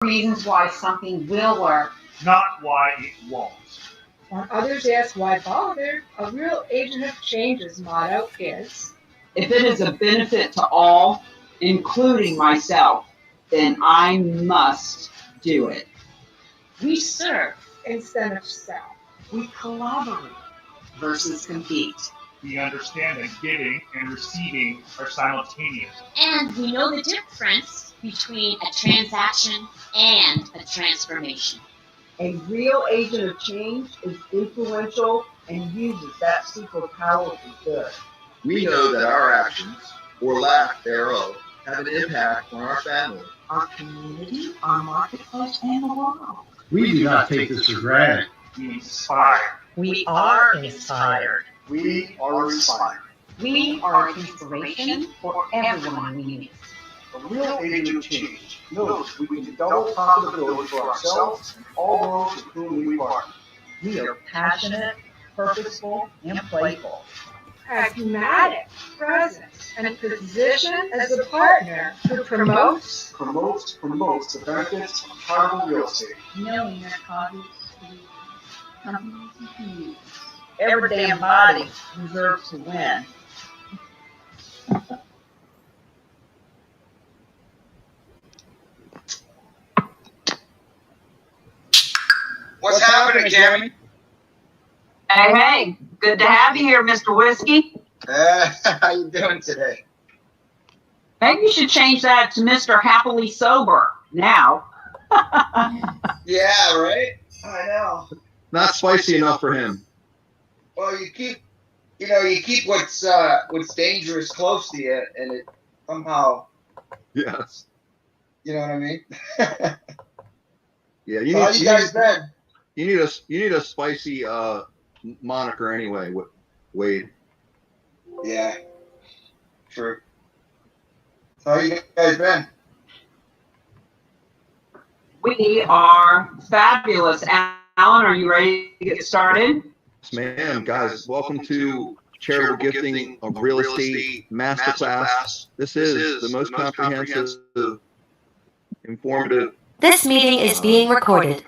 reasons why something will work, not why it won't. When others ask why bother, a real agent of change's motto is, if it is a benefit to all, including myself, then I must do it. we serve. instead of sell. We collaborate versus compete. We understand that giving and receiving are simultaneous. And we know the difference between a transaction and a transformation. A real agent of change is influential and uses that super power for good. We know that our actions, or lack thereof, have an impact on our family, Our community, our marketplace, and the world. We do not take this for granted. We inspire. We are inspired. we are inspired. We are an inspiration for everyone we meet. A real agent of change knows we can double profitability for ourselves and all those with whom we partner. We are passionate, purposeful, and playful. Pragmatic, present, and positioned as a partner who promotes Promotes the benefits of charitable real estate. Knowing that causes companies and communities. Every damn body deserves to win. What's happening, Cami? Hey, good to have you here, Mr. Whiskey. How you doing today? Maybe you should change that to Mr. Happily Sober now. Yeah, right? I know. Not spicy enough for him. Well, you keep what's dangerous close to you, and it somehow, Yes. you know what I mean? Yeah, How you guys been? you need a spicy moniker anyway, Wade. Yeah, true. How you guys been? We are fabulous. Alan, are you ready to get started? Yes, ma'am. Guys, welcome to Charitable Gifting of Real Estate Masterclass. This is the most comprehensive, informative This meeting is being recorded.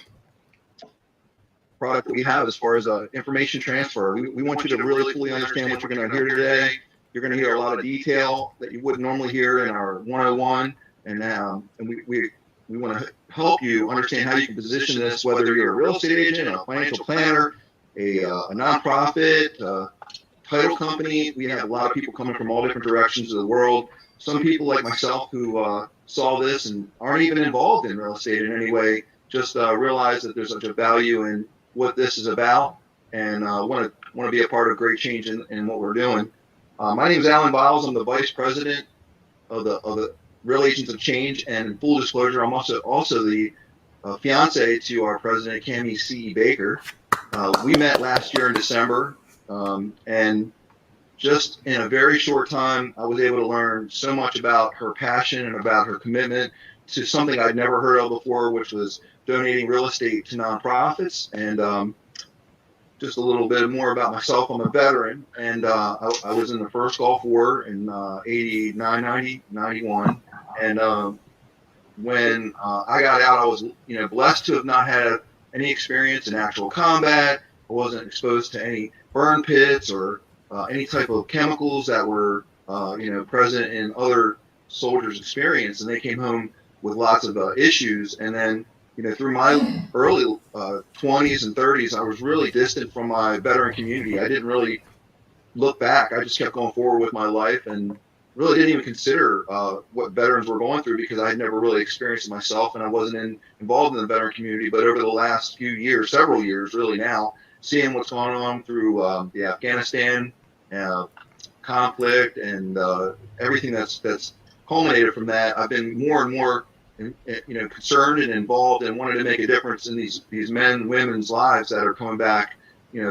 product that we have as far as information transfer. We want you to really fully understand what you're going to hear today. You're going to hear a lot of detail that you wouldn't normally hear in our 101, and we want to help you understand how you can position this, whether you're a real estate agent, a financial planner, a nonprofit, title company. We have a lot of people coming from all different directions of the world. Some people like myself who saw this and aren't even involved in real estate in any way, just realize that there's such a value in what this is about, and want to be a part of great change in what we're doing. My name is Alan Biles. I'm the vice president of the Real Agents of Change, and in full disclosure, I'm also the fiance to our president, Cami C. Baker. We met last year in December, and just in a very short time, I was able to learn so much about her passion and about her commitment to something I'd never heard of before, which was donating real estate to nonprofits. And just a little bit more about myself. I'm a veteran, and I was in the first Gulf War in 89, 90, 91. And when I got out, I was blessed to have not had any experience in actual combat. I wasn't exposed to any burn pits or any type of chemicals that were present in other soldiers' experience. And they came home with lots of issues. And then through my early 20s and 30s, I was really distant from my veteran community. I didn't really look back. I just kept going forward with my life and really didn't even consider what veterans were going through, because I had never really experienced it myself, and I wasn't involved in the veteran community. But over the last few years, several years really now, seeing what's going on through the Afghanistan conflict and everything that's culminated from that, I've been more and more concerned and involved, and wanted to make a difference in these men and women's lives that are coming back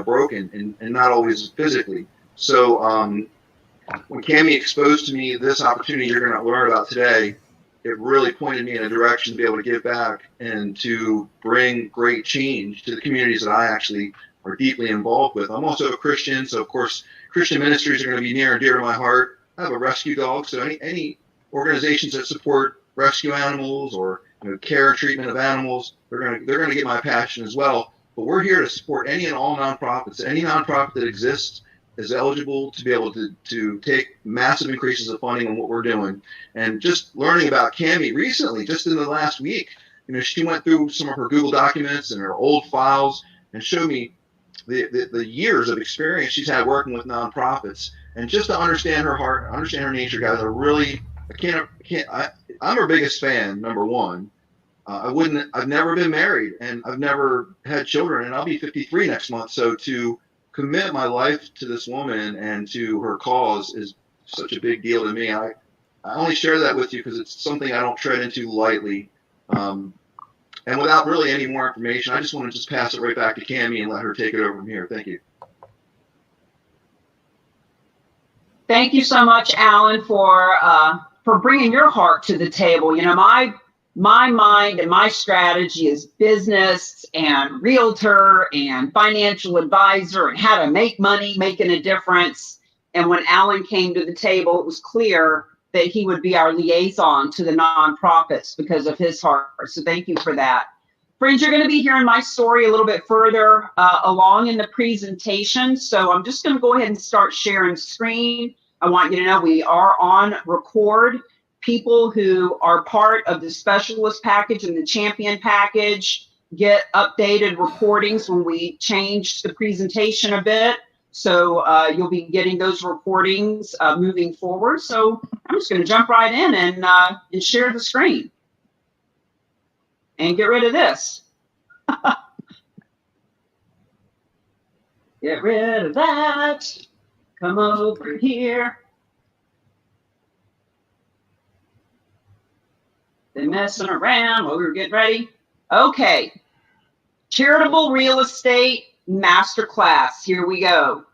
broken and not always physically. So when Cami exposed to me this opportunity you're going to learn about today, it really pointed me in a direction to be able to give back and to bring great change to the communities that I actually are deeply involved with. I'm also a Christian, so of course Christian ministries are going to be near and dear to my heart. I have a rescue dog, so any organizations that support rescue animals or care and treatment of animals. They're gonna get my passion as well. But we're here to support any and all nonprofits. Any nonprofit that exists is eligible to be able to take massive increases of funding on what we're doing. And just learning about Cami recently, just in the last week, she went through some of her Google documents and her old files and showed me the years of experience she's had working with nonprofits. And just to understand her heart, understand her nature, guys, I'm her biggest fan, number one. I've never been married and I've never had children, and I'll be 53 next month. So to commit my life to this woman and to her cause is such a big deal to me. I only share that with you because it's something I don't tread into lightly. And without really any more information, I just want to just pass it right back to Cami and let her take it over from here. Thank you. Thank you so much, Alan, for bringing your heart to the table. My mind and my strategy is business and realtor and financial advisor and how to make money, making a difference. And when Alan came to the table, it was clear that he would be our liaison to the nonprofits because of his heart. So thank you for that. Friends, you're going to be hearing my story a little bit further along in the presentation. So I'm just going to go ahead and start sharing screen. I want you to know we are on record. People who are part of the specialist package and the champion package get updated recordings when we change the presentation a bit. So you'll be getting those recordings moving forward. So I'm just going to jump right in and share the screen and get rid of this. Get rid of that. Come over here. Been messing around while we were getting ready. Okay. Charitable real estate masterclass. Here we go.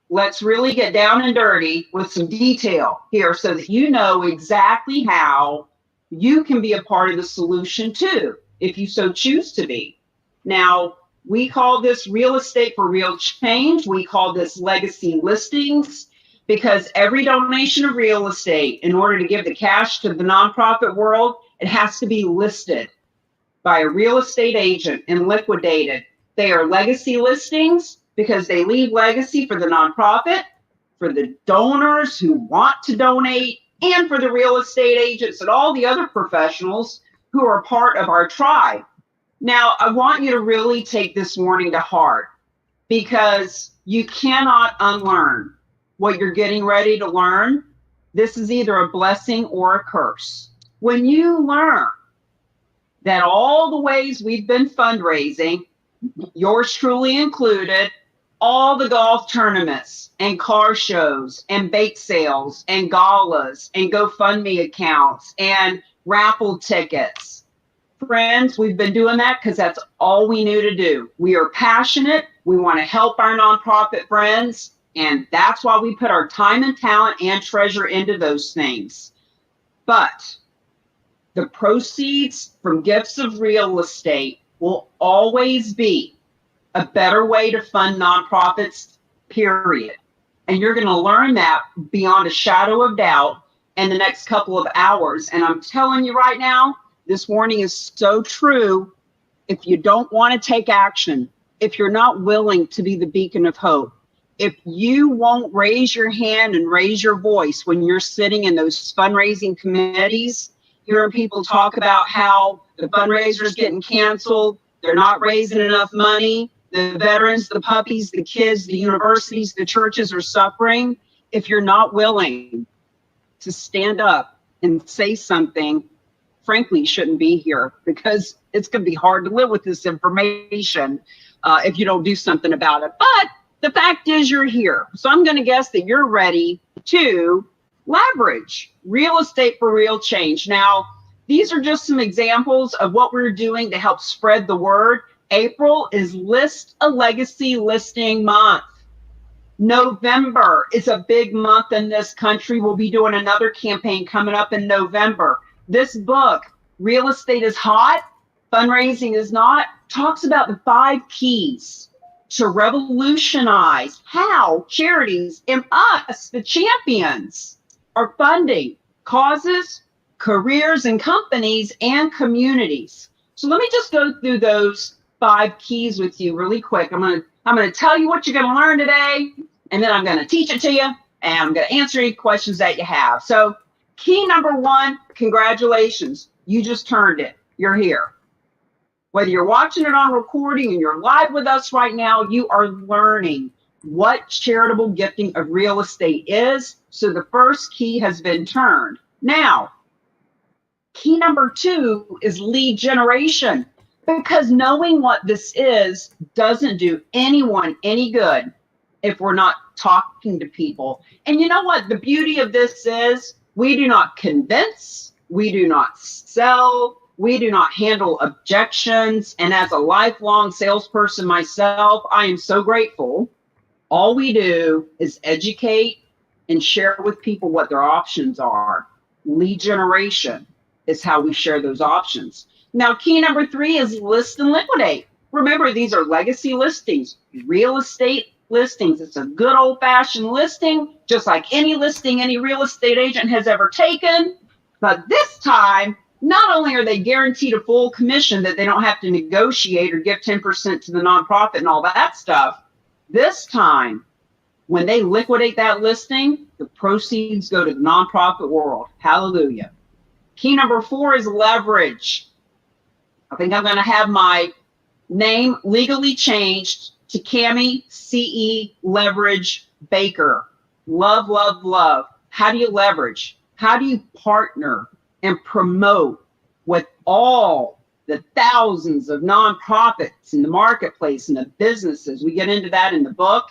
Let's really get down and dirty with some detail here so that you know exactly how you can be a part of the solution too, if you so choose to be. Now, we call this real estate for real change. We call this legacy listings because every donation of real estate, in order to give the cash to the nonprofit world, it has to be listed by a real estate agent and liquidated. They are legacy listings because they leave legacy for the nonprofit, for the donors who want to donate, and for the real estate agents and all the other professionals who are part of our tribe. Now, I want you to really take this warning to heart because you cannot unlearn what you're getting ready to learn. This is either a blessing or a curse. When you learn that all the ways we've been fundraising, yours truly included, all the golf tournaments and car shows and bake sales and galas and GoFundMe accounts and raffle tickets. Friends, we've been doing that because that's all we knew to do. We are passionate. We want to help our nonprofit friends. And that's why we put our time and talent and treasure into those things. But the proceeds from gifts of real estate will always be a better way to fund nonprofits, period. And you're going to learn that beyond a shadow of doubt in the next couple of hours. And I'm telling you right now, this warning is so true. If you don't want to take action, if you're not willing to be the beacon of hope, if you won't raise your hand and raise your voice when you're sitting in those fundraising committees, hearing people talk about how the fundraiser's getting canceled, they're not raising enough money, the veterans, the puppies, the kids, the universities, the churches are suffering. If you're not willing to stand up and say something, frankly, you shouldn't be here because it's going to be hard to live with this information if you don't do something about it. But the fact is you're here. So I'm going to guess that you're ready to leverage real estate for real change. Now, these are just some examples of what we're doing to help spread the word. April is List a Legacy Listing Month. November is a big month in this country. We'll be doing another campaign coming up in November. This book, Real Estate is Hot, Fundraising is Not, talks about the 5 keys to revolutionize how charities and us, the champions, are funding causes, careers and companies, and communities. So let me just go through those 5 keys with you really quick. I'm gonna tell you what you're gonna learn today, and then I'm gonna teach it to you, and I'm gonna answer any questions that you have. So key number 1, congratulations. You just turned it. You're here. Whether you're watching it on recording and you're live with us right now, you are learning what charitable gifting of real estate is. So the first key has been turned. Now, key number 2 is lead generation, because knowing what this is doesn't do anyone any good if we're not talking to people. And you know what the beauty of this is? We do not convince, we do not sell, we do not handle objections. And as a lifelong salesperson myself, I am so grateful. All we do is educate and share with people what their options are. Lead generation is how we share those options. Now, key number 3 is list and liquidate. Remember, these are legacy listings, real estate listings. It's a good old-fashioned listing, just like any listing any real estate agent has ever taken. But this time, not only are they guaranteed a full commission that they don't have to negotiate or give 10% to the nonprofit and all that stuff, this time, when they liquidate that listing, the proceeds go to the nonprofit world. Hallelujah. Key number 4 is leverage. I think I'm going to have my name legally changed to Cami CE Leverage Baker. Love, love, love. How do you leverage? How do you partner and promote with all the thousands of nonprofits in the marketplace and the businesses? We get into that in the book.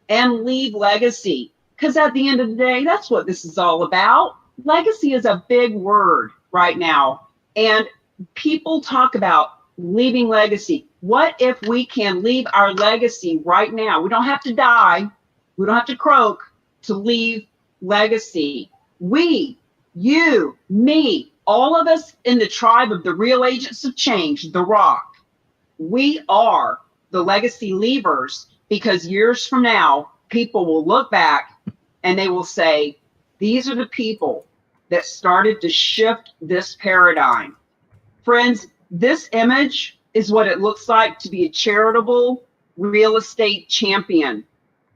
And leave legacy, because at the end of the day, that's what this is all about. Legacy is a big word right now, and people talk about leaving legacy. What if we can leave our legacy right now? We don't have to die, we don't have to croak to leave legacy. We, you, me, all of us in the tribe of the real agents of change, the Rock, we are the legacy leavers. Because years from now, people will look back and they will say, these are the people that started to shift this paradigm. Friends, this image is what it looks like to be a charitable real estate champion.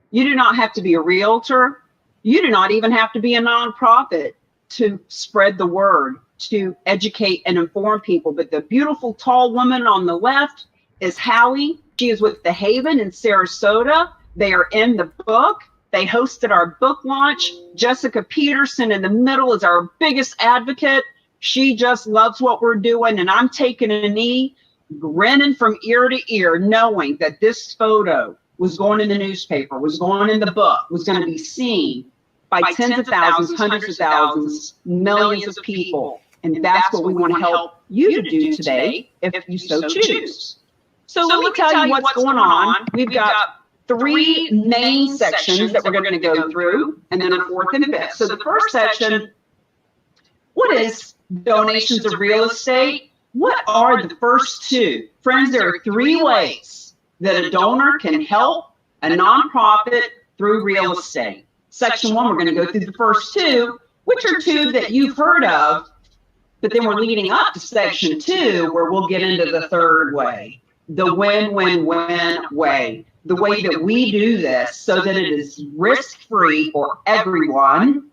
You do not have to be a realtor. You do not even have to be a nonprofit to spread the word, to educate and inform people. But the beautiful tall woman on the left is Hallie. She is with The Haven in Sarasota. They are in the book. They hosted our book launch. Jessica Peterson in the middle is our biggest advocate. She just loves what we're doing. And I'm taking a knee, grinning from ear to ear, knowing that this photo was going in the newspaper, was going in the book, was going to be seen by tens of thousands, hundreds of thousands, millions of people. And that's what we want to help you to do today if you so choose. So let me tell you what's going on. We've got 3 main sections that we're going to go through, and then a 4th and 5th. So the first section, what is donations of real estate? What are the first 2? Friends, there are 3 ways that a donor can help a nonprofit through real estate. Section 1, we're going to go through the first 2, which are 2 that you've heard of, but then we're leading up to section 2, where we'll get into the 3rd way. The win-win-win way, the way that we do this so that it is risk-free for everyone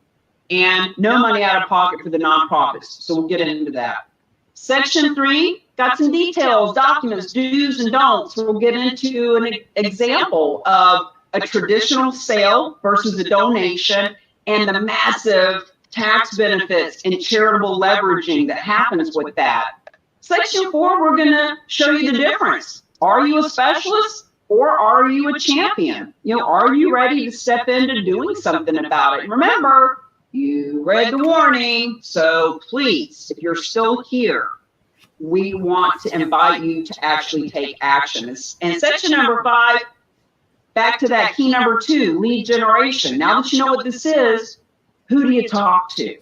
and no money out of pocket for the nonprofits. So we'll get into that. Section 3, got some details, documents, do's and don'ts. We'll get into an example of a traditional sale versus a donation and the massive tax benefits and charitable leveraging that happens with that. Section 4, we're going to show you the difference. Are you a specialist or are you a champion? Are you ready to step into doing something about it? Remember, you read the warning, so please, if you're still here, we want to invite you to actually take action. And section number 5, back to that key number 2, lead generation. Now that you know what this is, who do you talk to?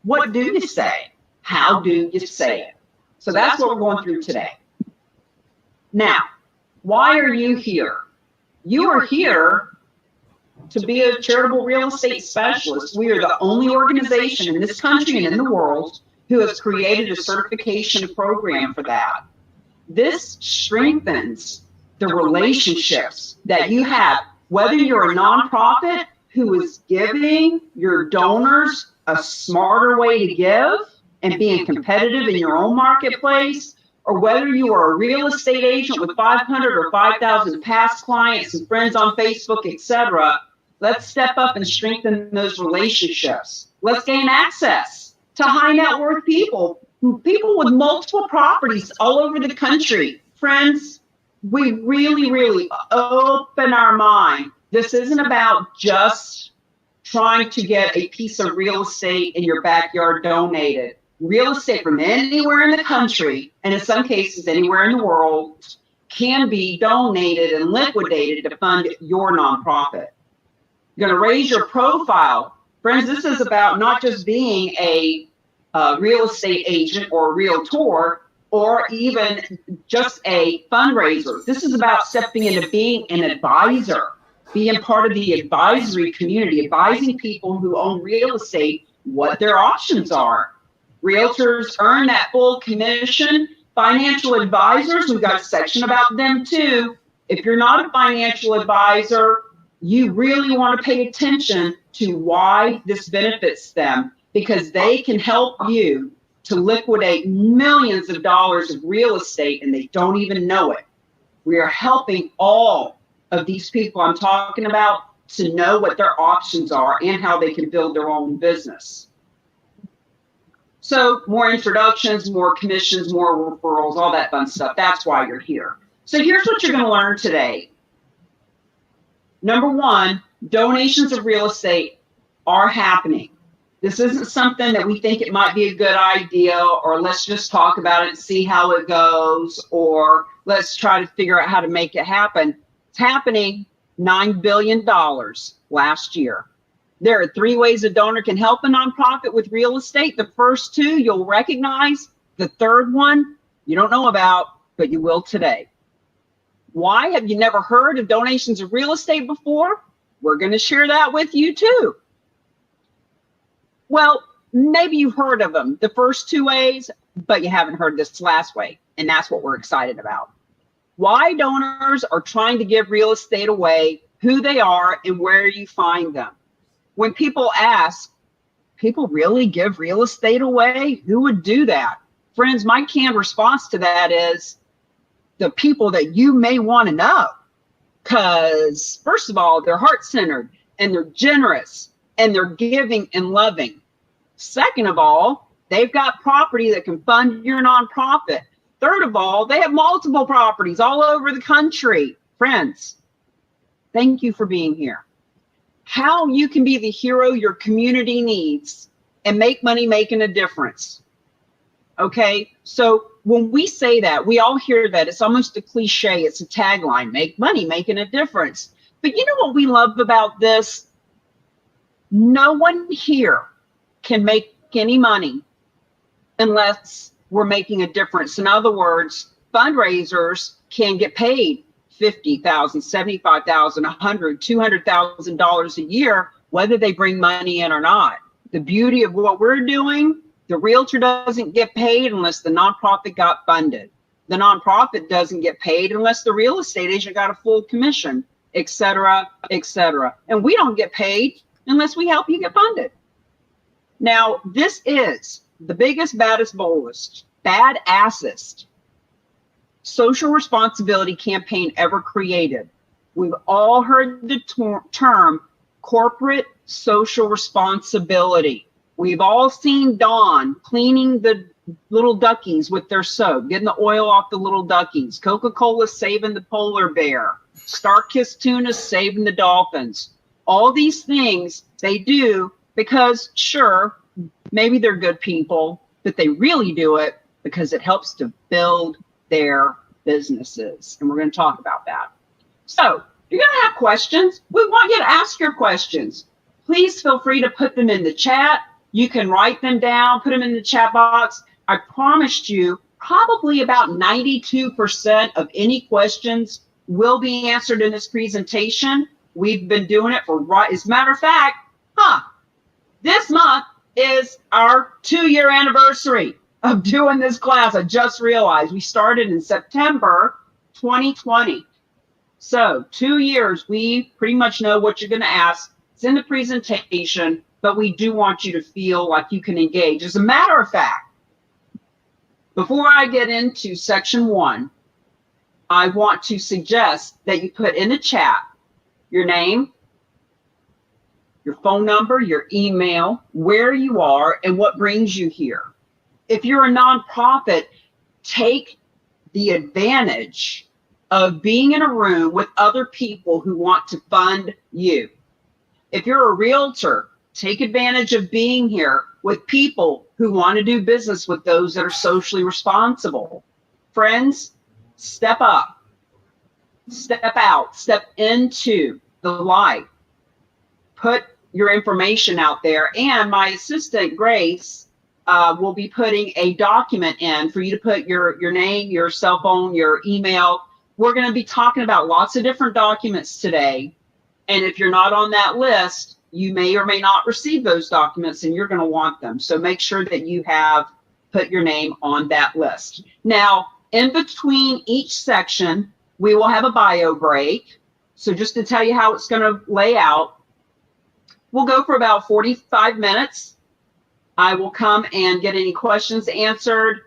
What do you say? How do you say it? So that's what we're going through today. Now, why are you here? You are here to be a charitable real estate specialist. We are the only organization in this country and in the world who has created a certification program for that. This strengthens the relationships that you have, whether you're a nonprofit who is giving your donors a smarter way to give and being competitive in your own marketplace, or whether you are a real estate agent with 500 or 5,000 past clients and friends on Facebook, etc. Let's step up and strengthen those relationships. Let's gain access to high net worth people with multiple properties all over the country. Friends, we really open our mind. This isn't about just trying to get a piece of real estate in your backyard donated. Real estate from anywhere in the country, and in some cases anywhere in the world, can be donated and liquidated to fund your nonprofit. You're going to raise your profile. Friends, this is about not just being a real estate agent or a realtor or even just a fundraiser. This is about stepping into being an advisor, being part of the advisory community, advising people who own real estate what their options are. Realtors earn that full commission. Financial advisors, we've got a section about them too. If you're not a financial advisor, you really want to pay attention to why this benefits them, because they can help you to liquidate millions of dollars of real estate and they don't even know it. We are helping all of these people I'm talking about to know what their options are and how they can build their own business. So more introductions, more commissions, more referrals, all that fun stuff. That's why you're here. So here's what you're going to learn today. Number one, donations of real estate are happening. This isn't something that we think it might be a good idea, or let's just talk about it and see how it goes, or let's try to figure out how to make it happen. It's happening. $9 billion last year. There are 3 ways a donor can help a nonprofit with real estate. The first 2 you'll recognize. The third one you don't know about, but you will today. Why have you never heard of donations of real estate before? We're going to share that with you too. Well, maybe you've heard of them, the first 2 ways, but you haven't heard this last way, and that's what we're excited about. Why donors are trying to give real estate away, who they are, and where you find them. When people ask, people really give real estate away? Who would do that? Friends, my canned response to that is the people that you may want to know. Because, first of all, they're heart-centered, and they're generous, and they're giving and loving. Second of all, they've got property that can fund your nonprofit. Third of all, they have multiple properties all over the country. Friends, thank you for being here. How you can be the hero your community needs and make money making a difference. Okay, so when we say that, we all hear that. It's almost a cliche. It's a tagline, make money making a difference. But you know what we love about this? No one here can make any money unless we're making a difference. In other words, fundraisers can get paid $50,000, $75,000, $100,000, $200,000 a year, whether they bring money in or not. The beauty of what we're doing, the realtor doesn't get paid unless the nonprofit got funded. The nonprofit doesn't get paid unless the real estate agent got a full commission, et cetera, et cetera. And we don't get paid unless we help you get funded. Now, this is the biggest, baddest, boldest, badassest social responsibility campaign ever created. We've all heard the term corporate social responsibility. We've all seen Dawn cleaning the little duckies with their soap, getting the oil off the little duckies, Coca-Cola saving the polar bear, Star-Kissed Tuna saving the dolphins. All these things they do because, sure, maybe they're good people, but they really do it because it helps to build their businesses. And we're going to talk about that. So if you're going to have questions, we want you to ask your questions. Please feel free to put them in the chat. You can write them down, put them in the chat box. I promised you probably about 92% of any questions will be answered in this presentation. We've been doing it for, as a matter of fact, this month is our 2-year anniversary of doing this class. I just realized we started in September 2020. So 2 years, we pretty much know what you're going to ask. It's in the presentation, but we do want you to feel like you can engage. As a matter of fact, before I get into section 1, I want to suggest that you put in the chat your name, your phone number, your email, where you are, and what brings you here. If you're a nonprofit, take the advantage of being in a room with other people who want to fund you. If you're a realtor, take advantage of being here with people who want to do business with those that are socially responsible. Friends, step up, step out, step into the light. Put your information out there, and my assistant, Grace, will be putting a document in for you to put your name, your cell phone, your email. We're going to be talking about lots of different documents today. And if you're not on that list, you may or may not receive those documents, and you're going to want them. So make sure that you have put your name on that list. Now, in between each section, we will have a bio break. So just to tell you how it's going to lay out, we'll go for about 45 minutes. I will come and get any questions answered.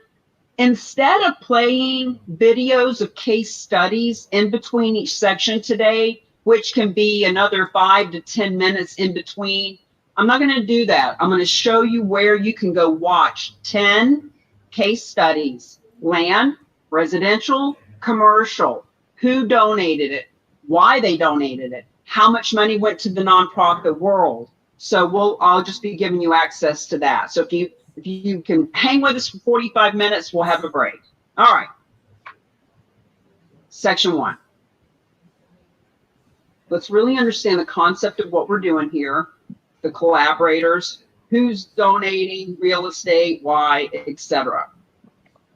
Instead of playing videos of case studies in between each section today, which can be another 5 to 10 minutes in between, I'm not going to do that. I'm going to show you where you can go watch 10 case studies: land, residential, commercial, who donated it, why they donated it, how much money went to the nonprofit world. So I'll just be giving you access to that. So if you can hang with us for 45 minutes, we'll have a break. All right. Section 1. Let's really understand the concept of what we're doing here, the collaborators, who's donating, real estate, why, etc.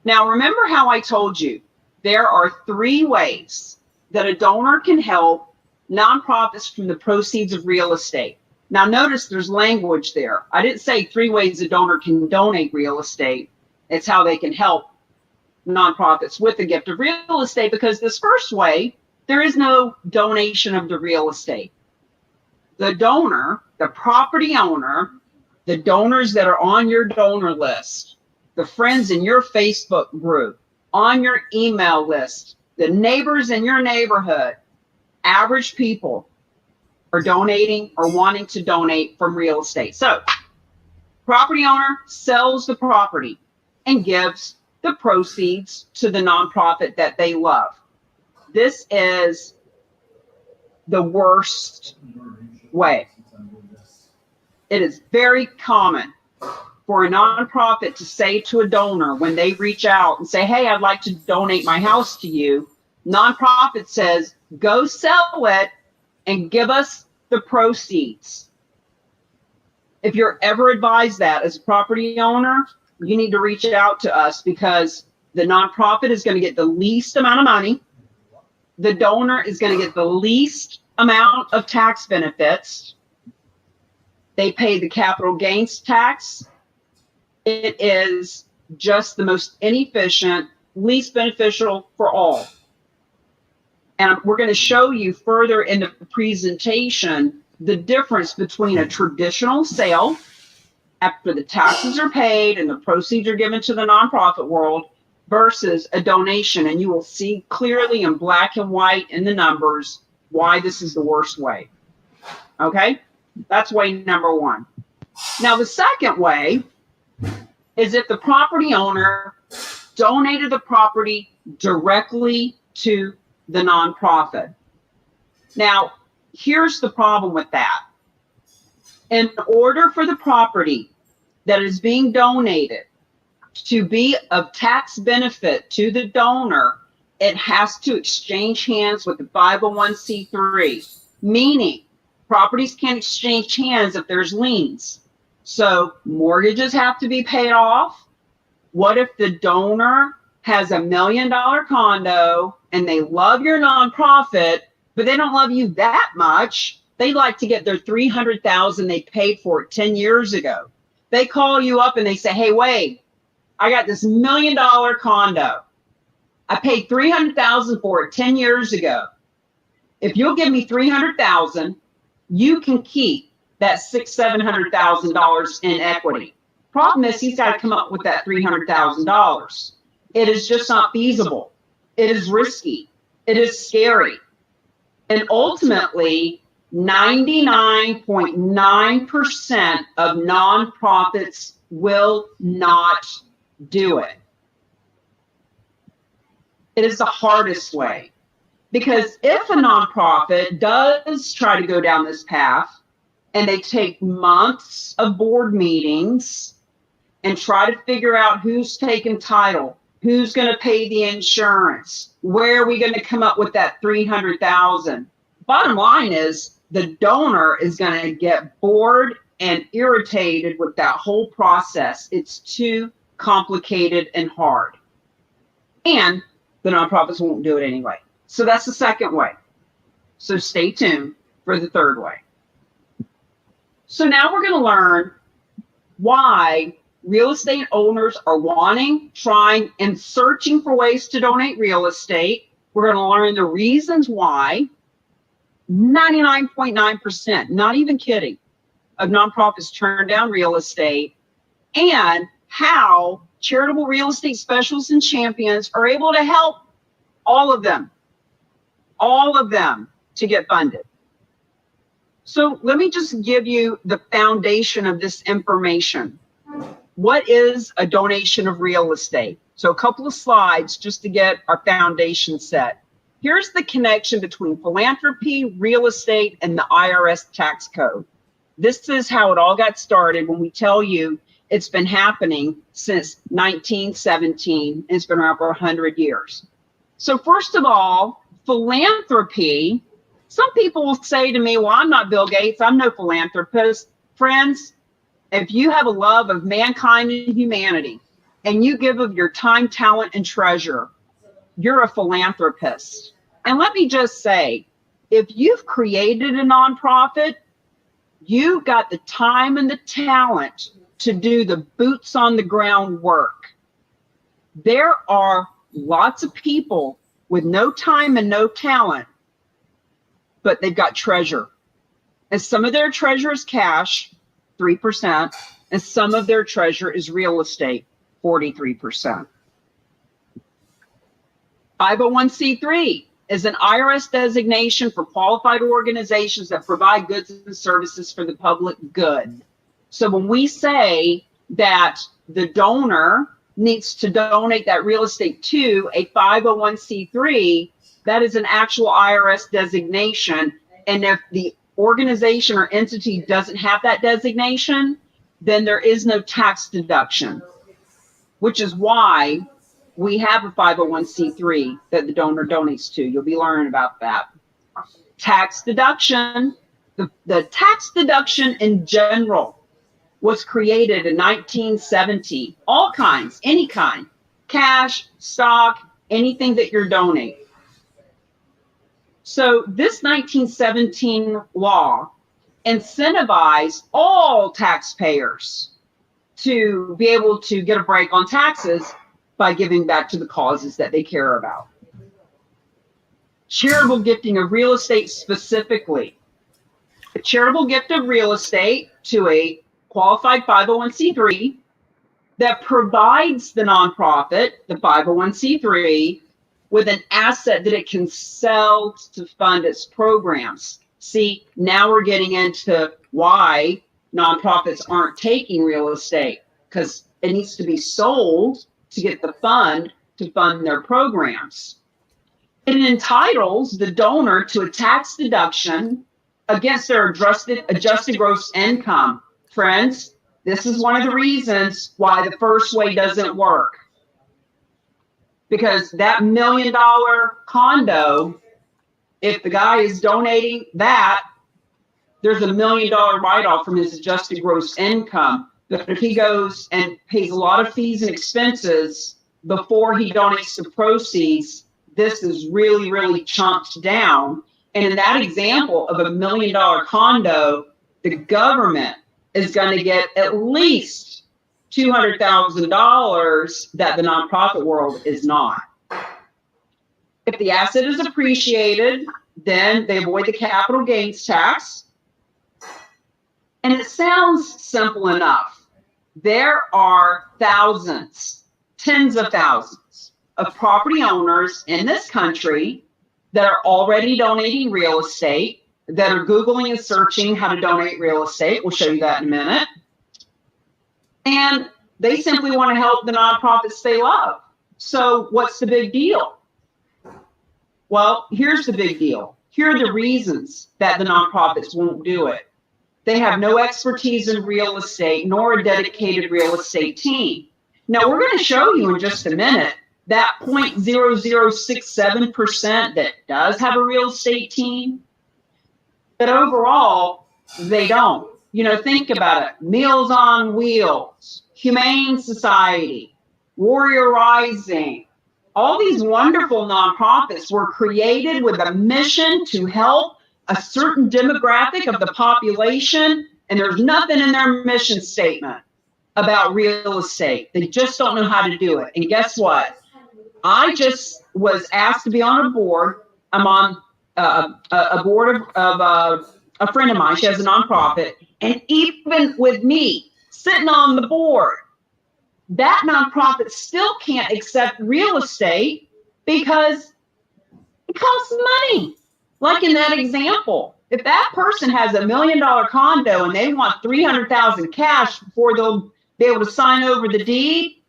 Now, remember how I told you there are 3 ways that a donor can help nonprofits from the proceeds of real estate. Now, notice there's language there. I didn't say 3 ways a donor can donate real estate. It's how they can help nonprofits with the gift of real estate, because this first way, there is no donation of the real estate. The donor, the property owner, the donors that are on your donor list, the friends in your Facebook group, on your email list, the neighbors in your neighborhood, average people are donating or wanting to donate from real estate. So, property owner sells the property and gives the proceeds to the nonprofit that they love. This is the worst way. It is very common for a nonprofit to say to a donor when they reach out and say, hey, I'd like to donate my house to you. Nonprofit says, go sell it and give us the proceeds. If you're ever advised that as a property owner, you need to reach out to us, because the nonprofit is going to get the least amount of money. The donor is going to get the least amount of tax benefits. They pay the capital gains tax. It is just the most inefficient, least beneficial for all. And we're going to show you further in the presentation the difference between a traditional sale, after the taxes are paid and the proceeds are given to the nonprofit world, versus a donation. And you will see clearly in black and white in the numbers why this is the worst way. Okay? That's way number 1. Now, the second way is if the property owner donated the property directly to the nonprofit. Now, here's the problem with that. In order for the property that is being donated to be of tax benefit to the donor, it has to exchange hands with the 501c3, meaning properties can't exchange hands if there's liens. So mortgages have to be paid off. What if the donor has $1 million condo and they love your nonprofit, but they don't love you that much? They'd like to get their $300,000 they paid for it 10 years ago. They call you up and they say, hey, Wade, I got this $1 million condo. I paid $300,000 for it 10 years ago. If you'll give me $300,000, you can keep that $700,000 in equity. Problem is, he's got to come up with that $300,000. It is just not feasible. It is risky. It is scary. And ultimately, 99.9% of nonprofits will not do it. It is the hardest way. Because if a nonprofit does try to go down this path and they take months of board meetings and try to figure out who's taking title, who's going to pay the insurance, where are we going to come up with that $300,000? Bottom line is the donor is going to get bored and irritated with that whole process. It's too complicated and hard. And the nonprofits won't do it anyway. So that's the second way. So stay tuned for the third way. So now we're going to learn why real estate owners are wanting, trying, and searching for ways to donate real estate. We're going to learn the reasons why 99.9%, not even kidding, of nonprofits turn down real estate, and how charitable real estate specialists and champions are able to help all of them to get funded. So let me just give you the foundation of this information. What is a donation of real estate? So a couple of slides just to get our foundation set. Here's the connection between philanthropy, real estate, and the IRS tax code. This is how it all got started when we tell you it's been happening since 1917. It's been around for 100 years. So first of all, philanthropy, some people will say to me, well, I'm not Bill Gates, I'm no philanthropist. Friends, if you have a love of mankind and humanity, and you give of your time, talent, and treasure, you're a philanthropist. And let me just say, if you've created a nonprofit, you've got the time and the talent to do the boots on the ground work. There are lots of people with no time and no talent, but they've got treasure. And some of their treasure is cash, 3%, and some of their treasure is real estate, 43%. 501c3 is an IRS designation for qualified organizations that provide goods and services for the public good. So when we say that the donor needs to donate that real estate to a 501c3, that is an actual IRS designation. And if the organization or entity doesn't have that designation, then there is no tax deduction, which is why we have a 501c3 that the donor donates to. You'll be learning about that. Tax deduction, the tax deduction in general was created in 1970. All kinds, any kind, cash, stock, anything that you're donating. So this 1917 law incentivized all taxpayers to be able to get a break on taxes by giving back to the causes that they care about. Charitable gifting of real estate specifically. A charitable gift of real estate to a qualified 501c3 that provides the nonprofit, the 501c3, with an asset that it can sell to fund its programs. See, now we're getting into why nonprofits aren't taking real estate, because it needs to be sold to get the fund to fund their programs. It entitles the donor to a tax deduction against their adjusted gross income. Friends, this is one of the reasons why the first way doesn't work. Because that $1 million condo, if the guy is donating that, there's a $1 million write-off from his adjusted gross income. But if he goes and pays a lot of fees and expenses before he donates the proceeds, this is really, really chunked down. And in that example of a $1 million condo, the government is going to get at least $200,000 that the nonprofit world is not. If the asset is appreciated, then they avoid the capital gains tax. And it sounds simple enough. There are thousands, tens of thousands of property owners in this country that are already donating real estate, that are Googling and searching how to donate real estate. We'll show you that in a minute. And they simply want to help the nonprofits they love. So what's the big deal? Well, here's the big deal. Here are the reasons that the nonprofits won't do it. They have no expertise in real estate, nor a dedicated real estate team. Now, we're going to show you in just a minute that 0.0067% that does have a real estate team, but overall, they don't. You know, think about it. Meals on Wheels, Humane Society, Warrior Rising, all these wonderful nonprofits were created with a mission to help a certain demographic of the population, and there's nothing in their mission statement about real estate. They just don't know how to do it. And guess what? I just was asked to be on a board. I'm on a board of a friend of mine. She has a nonprofit. And even with me sitting on the board, that nonprofit still can't accept real estate because it costs money. Like in that example, if that person has $1 million condo and they want $300,000 cash before they'll be able to sign over the deed,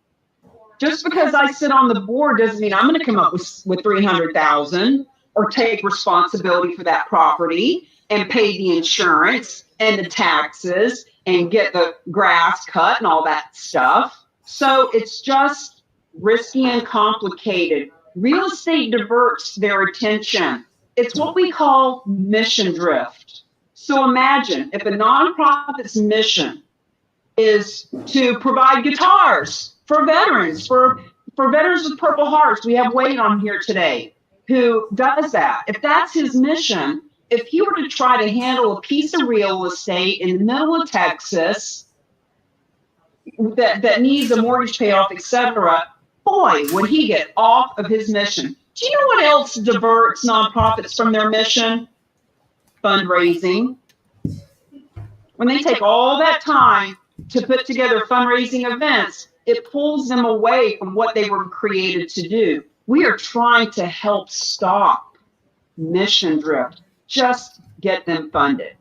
just because I sit on the board doesn't mean I'm going to come up with $300,000 or take responsibility for that property and pay the insurance and the taxes and get the grass cut and all that stuff. So it's just risky and complicated. Real estate diverts their attention. It's what we call mission drift. So imagine if a nonprofit's mission is to provide guitars for veterans, for Veterans with Purple Hearts. We have Wade on here today who does that. If that's his mission, if he were to try to handle a piece of real estate in the middle of Texas that needs a mortgage payoff, etc., boy, would he get off of his mission. Do you know what else diverts nonprofits from their mission? Fundraising. When they take all that time to put together fundraising events, it pulls them away from what they were created to do. We are trying to help stop mission drift. Just get them funded.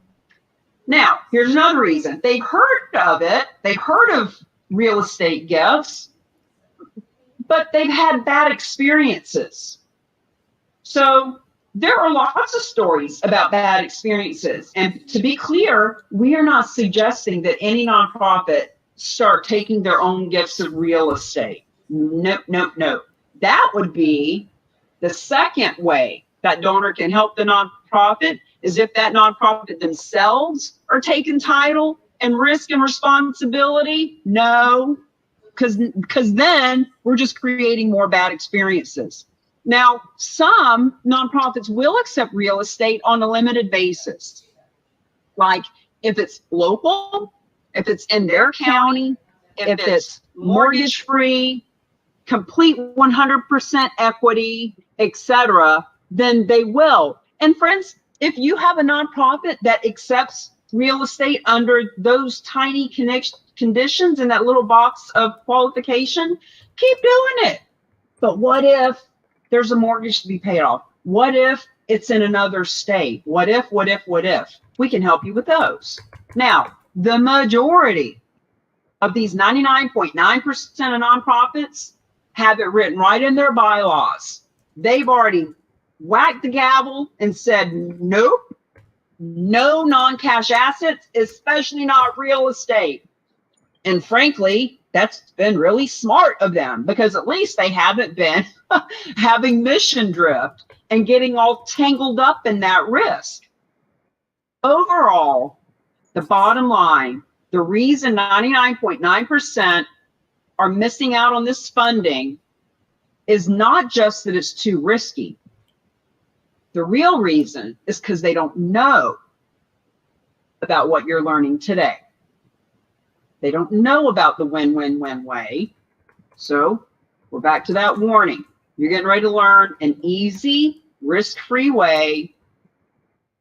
Now, here's another reason. They've heard of it. They've heard of real estate gifts, but they've had bad experiences. So there are lots of stories about bad experiences. And to be clear, we are not suggesting that any nonprofit start taking their own gifts of real estate. No, no, no. That would be the second way that donor can help the nonprofit, is if that nonprofit themselves are taking title and risk and responsibility. No, because then we're just creating more bad experiences. Now, some nonprofits will accept real estate on a limited basis. Like if it's local, if it's in their county, if it's mortgage-free, complete 100% equity, etc., then they will. And friends, if you have a nonprofit that accepts real estate under those tiny conditions in that little box of qualification, keep doing it. But what if there's a mortgage to be paid off? What if it's in another state? What if? We can help you with those. Now, the majority of these 99.9% of nonprofits have it written right in their bylaws. They've already whacked the gavel and said, nope, no non-cash assets, especially not real estate. And frankly, that's been really smart of them, because at least they haven't been having mission drift and getting all tangled up in that risk. Overall, the bottom line, the reason 99.9% are missing out on this funding is not just that it's too risky. The real reason is because they don't know about what you're learning today. They don't know about the win-win-win way. So we're back to that warning. You're getting ready to learn an easy, risk-free way,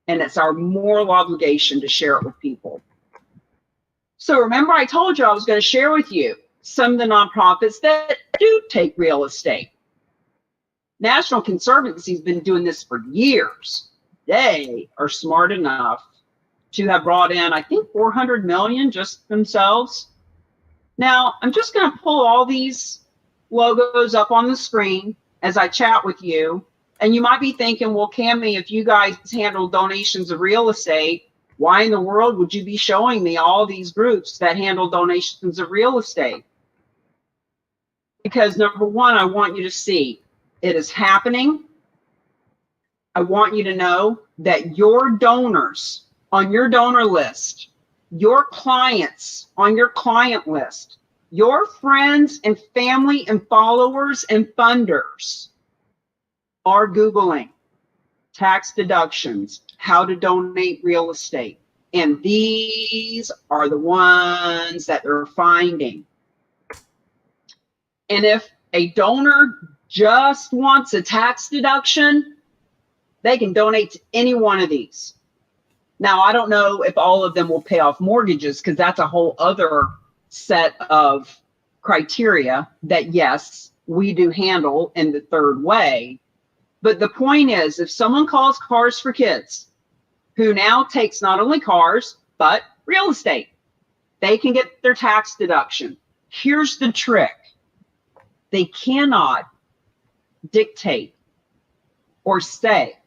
and it's our moral obligation to share it with people. So remember, I told you I was going to share with you some of the nonprofits that do take real estate. National Conservancy has been doing this for years. They are smart enough to have brought in, I think, 400 million just themselves. Now, I'm just going to pull all these logos up on the screen as I chat with you. And you might be thinking, well, Cami, if you guys handle donations of real estate, why in the world would you be showing me all these groups that handle donations of real estate? Because number one, I want you to see it is happening. I want you to know that your donors on your donor list, your clients on your client list, your friends and family and followers and funders are Googling tax deductions, how to donate real estate. And these are the ones that they're finding. And if a donor just wants a tax deduction, they can donate to any one of these. Now, I don't know if all of them will pay off mortgages, because that's a whole other set of criteria that, yes, we do handle in the third way. But the point is, if someone calls Cars for Kids, who now takes not only cars, but real estate, they can get their tax deduction. Here's the trick. They cannot dictate or say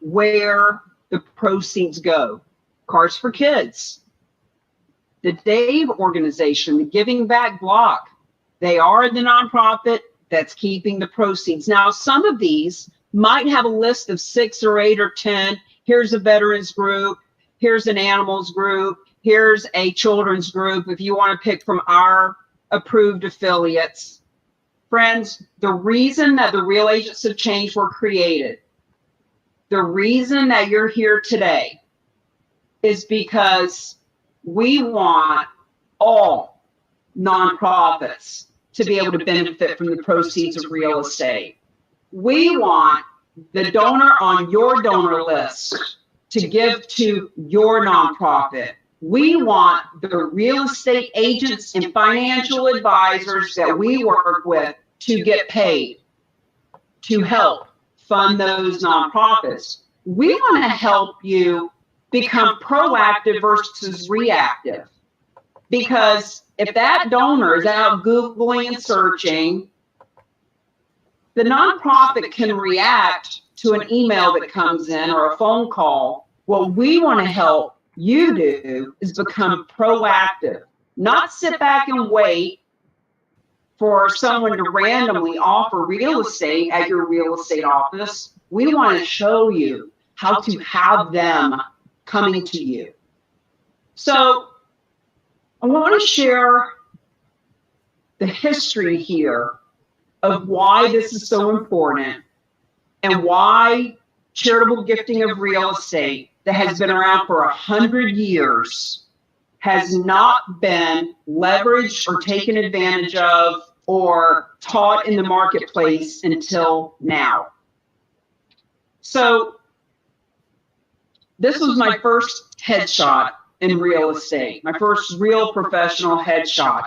where the proceeds go. Cars for Kids, the Dave organization, the Giving Back Block, they are the nonprofit that's keeping the proceeds. Now, some of these might have a list of 6 or 8 or 10. Here's a veterans group. Here's an animals group. Here's a children's group, if you want to pick from our approved affiliates. Friends, the reason that the Real Agents of Change were created, the reason that you're here today, is because we want all nonprofits to be able to benefit from the proceeds of real estate. We want the donor on your donor list to give to your nonprofit. We want the real estate agents and financial advisors that we work with to get paid to help fund those nonprofits. We want to help you become proactive versus reactive. Because if that donor is out Googling and searching, the nonprofit can react to an email that comes in or a phone call. What we want to help you do is become proactive, not sit back and wait for someone to randomly offer real estate at your real estate office. We want to show you how to have them coming to you. So I want to share the history here of why this is so important and why charitable gifting of real estate that has been around for 100 years has not been leveraged or taken advantage of or taught in the marketplace until now. So this was my first headshot in real estate, my first real professional headshot.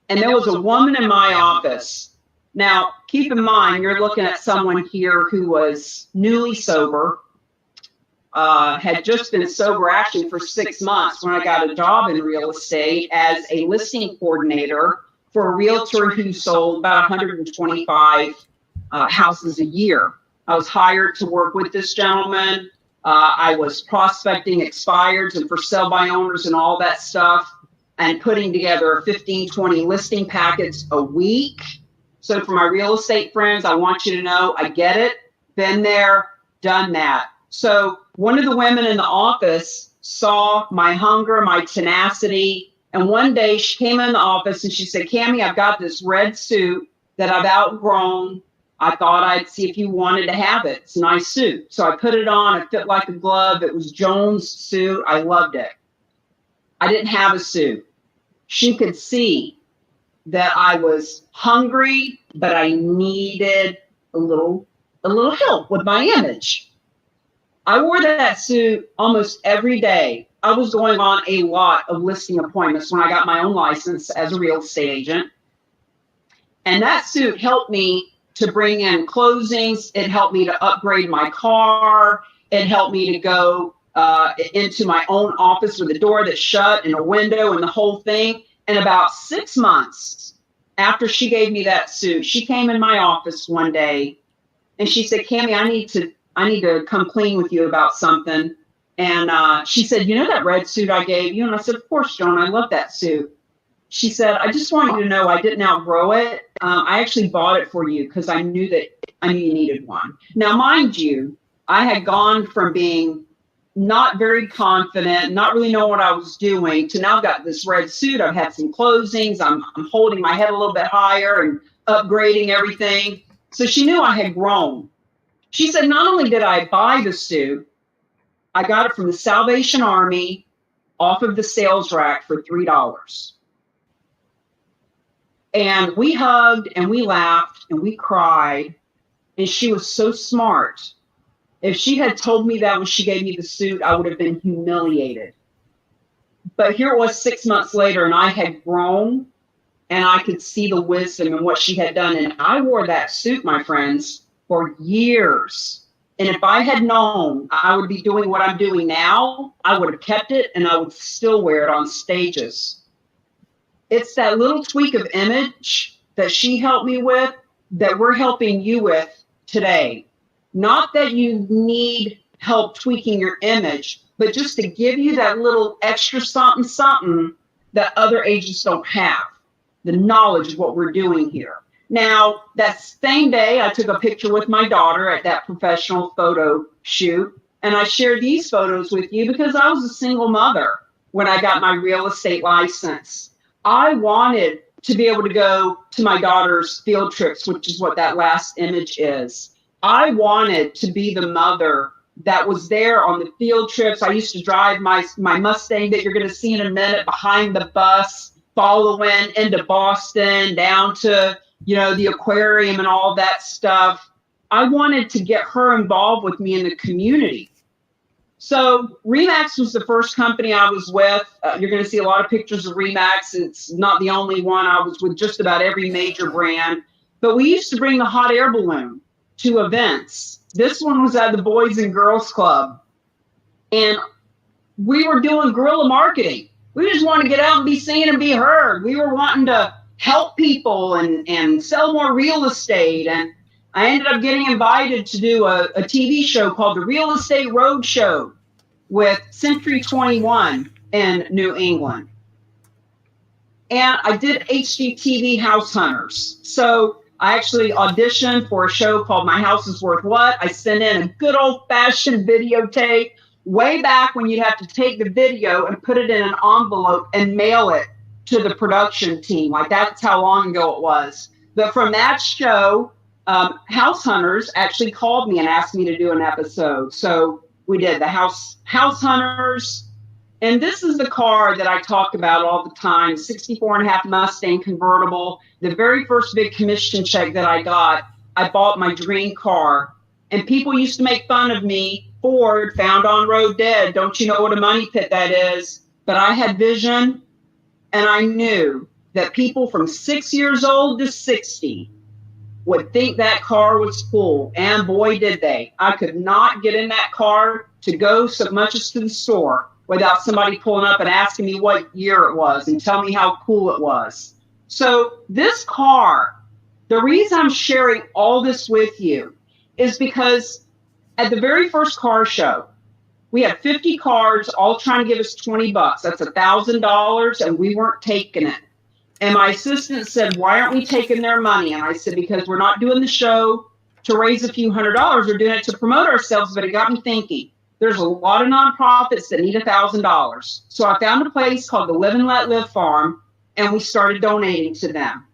And there was a woman in my office. Now, keep in mind, you're looking at someone here who was newly sober, had just been sober actually for 6 months when I got a job in real estate as a listing coordinator for a realtor who sold about 125 houses a year. I was hired to work with this gentleman. I was prospecting expireds and for sale by owners and all that stuff, and putting together 15, 20 listing packets a week. So for my real estate friends, I want you to know I get it, been there, done that. So one of the women in the office saw my hunger, my tenacity, and one day she came in the office and she said, Cami, I've got this red suit that I've outgrown. I thought I'd see if you wanted to have it. It's a nice suit. So I put it on. It fit like a glove. It was Jones' suit. I loved it. I didn't have a suit. She could see that I was hungry, but I needed a little help with my image. I wore that suit almost every day. I was going on a lot of listing appointments when I got my own license as a real estate agent. And that suit helped me to bring in closings. It helped me to upgrade my car. It helped me to go into my own office with a door that's shut and a window and the whole thing. And about 6 months after she gave me that suit, she came in my office one day and she said, Cami, I need to come clean with you about something. And she said, you know that red suit I gave you? And I said, of course, Joan, I love that suit. She said, I just want you to know I didn't outgrow it. I actually bought it for you because I knew you needed one. Now, mind you, I had gone from being not very confident, not really knowing what I was doing, to now got this red suit. I've had some closings. I'm holding my head a little bit higher and upgrading everything. So she knew I had grown. She said, not only did I buy the suit, I got it from the Salvation Army off of the sales rack for $3. And we hugged and we laughed and we cried. And she was so smart. If she had told me that when she gave me the suit, I would have been humiliated. But here it was 6 months later, and I had grown, and I could see the wisdom and what she had done. And I wore that suit, my friends, for years. And if I had known I would be doing what I'm doing now, I would have kept it, and I would still wear it on stages. It's that little tweak of image that she helped me with that we're helping you with today. Not that you need help tweaking your image, but just to give you that little extra something that other agents don't have, the knowledge of what we're doing here. Now, that same day, I took a picture with my daughter at that professional photo shoot, and I shared these photos with you because I was a single mother when I got my real estate license. I wanted to be able to go to my daughter's field trips, which is what that last image is. I wanted to be the mother that was there on the field trips. I used to drive my Mustang that you're going to see in a minute behind the bus, following into Boston, down to, the aquarium and all that stuff. I wanted to get her involved with me in the community. So Remax was the first company I was with. You're going to see a lot of pictures of Remax. It's not the only one. I was with just about every major brand. But we used to bring the hot air balloon to events. This one was at the Boys and Girls Club. And we were doing guerrilla marketing. We just wanted to get out and be seen and be heard. We were wanting to help people and sell more real estate. And I ended up getting invited to do a TV show called The Real Estate Roadshow with Century 21 in New England. And I did HGTV House Hunters. So I actually auditioned for a show called My House is Worth What. I sent in a good old-fashioned videotape way back when you'd have to take the video and put it in an envelope and mail it to the production team. Like, that's how long ago it was. But from that show, House Hunters actually called me and asked me to do an episode. So we did the House Hunters. And this is the car that I talk about all the time, 64.5 Mustang convertible. The very first big commission check that I got, I bought my dream car. And people used to make fun of me. Ford, found on road dead. Don't you know what a money pit that is? But I had vision, and I knew that people from 6 years old to 60 would think that car was full. And boy, did they. I could not get in that car to go so much as to the store without somebody pulling up and asking me what year it was and tell me how cool it was. So this car, the reason I'm sharing all this with you is because at the very first car show, we had 50 cars all trying to give us $20. That's $1,000, and we weren't taking it. And my assistant said, why aren't we taking their money? And I said, because we're not doing the show to raise a few $100s. We're doing it to promote ourselves. But it got me thinking. There's a lot of nonprofits that need $1,000. So I found a place called the Live and Let Live Farm, and we started donating to them.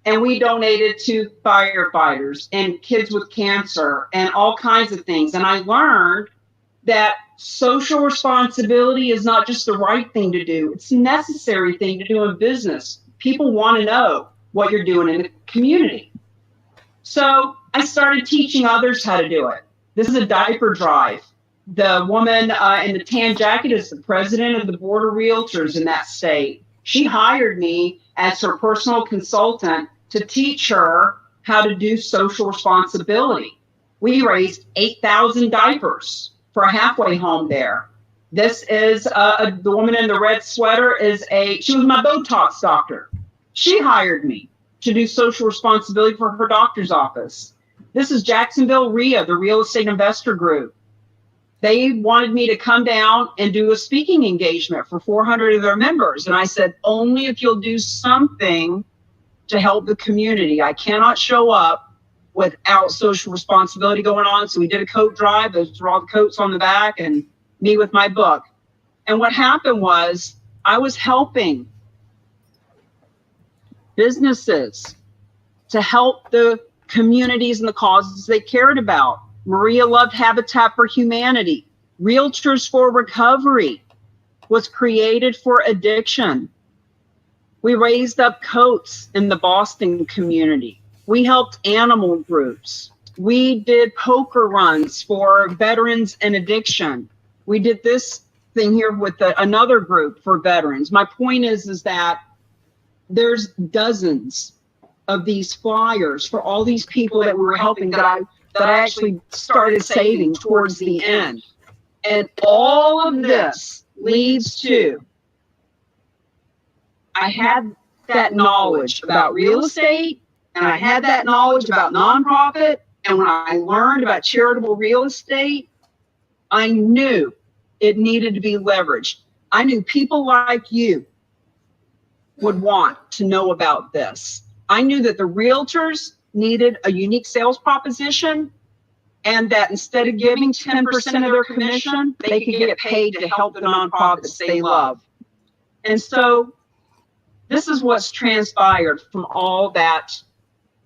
And we donated to firefighters and kids with cancer and all kinds of things. And I learned that social responsibility is not just the right thing to do, it's a necessary thing to do in business. People want to know what you're doing in the community. So I started teaching others how to do it. This is a diaper drive. The woman in the tan jacket is the president of the Board of Realtors in that state. She hired me as her personal consultant to teach her how to do social responsibility. We raised 8,000 diapers for a halfway home there. This is the woman in the red sweater she was my Botox doctor. She hired me to do social responsibility for her doctor's office. This is Jacksonville RIA, the Real Estate Investor Group. They wanted me to come down and do a speaking engagement for 400 of their members. And I said, only if you'll do something to help the community. I cannot show up without social responsibility going on. So we did a coat drive. Those were all the coats on the back, and me with my book. And what happened was I was helping businesses to help the communities and the causes they cared about. Maria loved Habitat for Humanity. Realtors for Recovery was created for addiction. We raised up coats in the Boston community. We helped animal groups. We did poker runs for veterans and addiction. We did this thing here with another group for veterans. My point is that there's dozens of these flyers for all these people that we were helping that I actually started saving towards the end. And all of this leads to, I had that knowledge about real estate, and I had that knowledge about nonprofit. And when I learned about charitable real estate, I knew it needed to be leveraged. I knew people like you would want to know about this. I knew that the realtors needed a unique sales proposition, and that instead of giving 10% of their commission, they could get paid to help the nonprofits they love. And so this is what's transpired from all that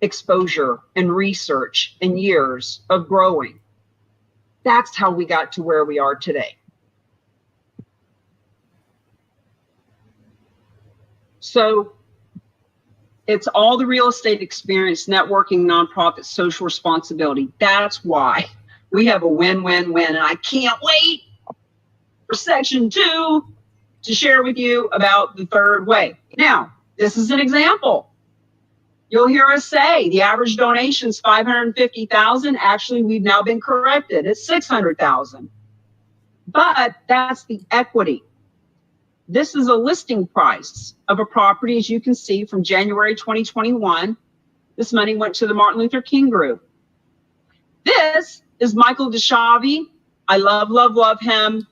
exposure and research and years of growing. That's how we got to where we are today. So it's all the real estate experience, networking, nonprofit, social responsibility. That's why we have a win-win-win. And I can't wait for section 2 to share with you about the third way. Now, this is an example. You'll hear us say the average donation is $550,000. Actually, we've now been corrected. It's $600,000. But that's the equity. This is a listing price of a property, as you can see, from January 2021. This money went to the Martin Luther King Group. This is Michael DeShavi. I love, love, love him.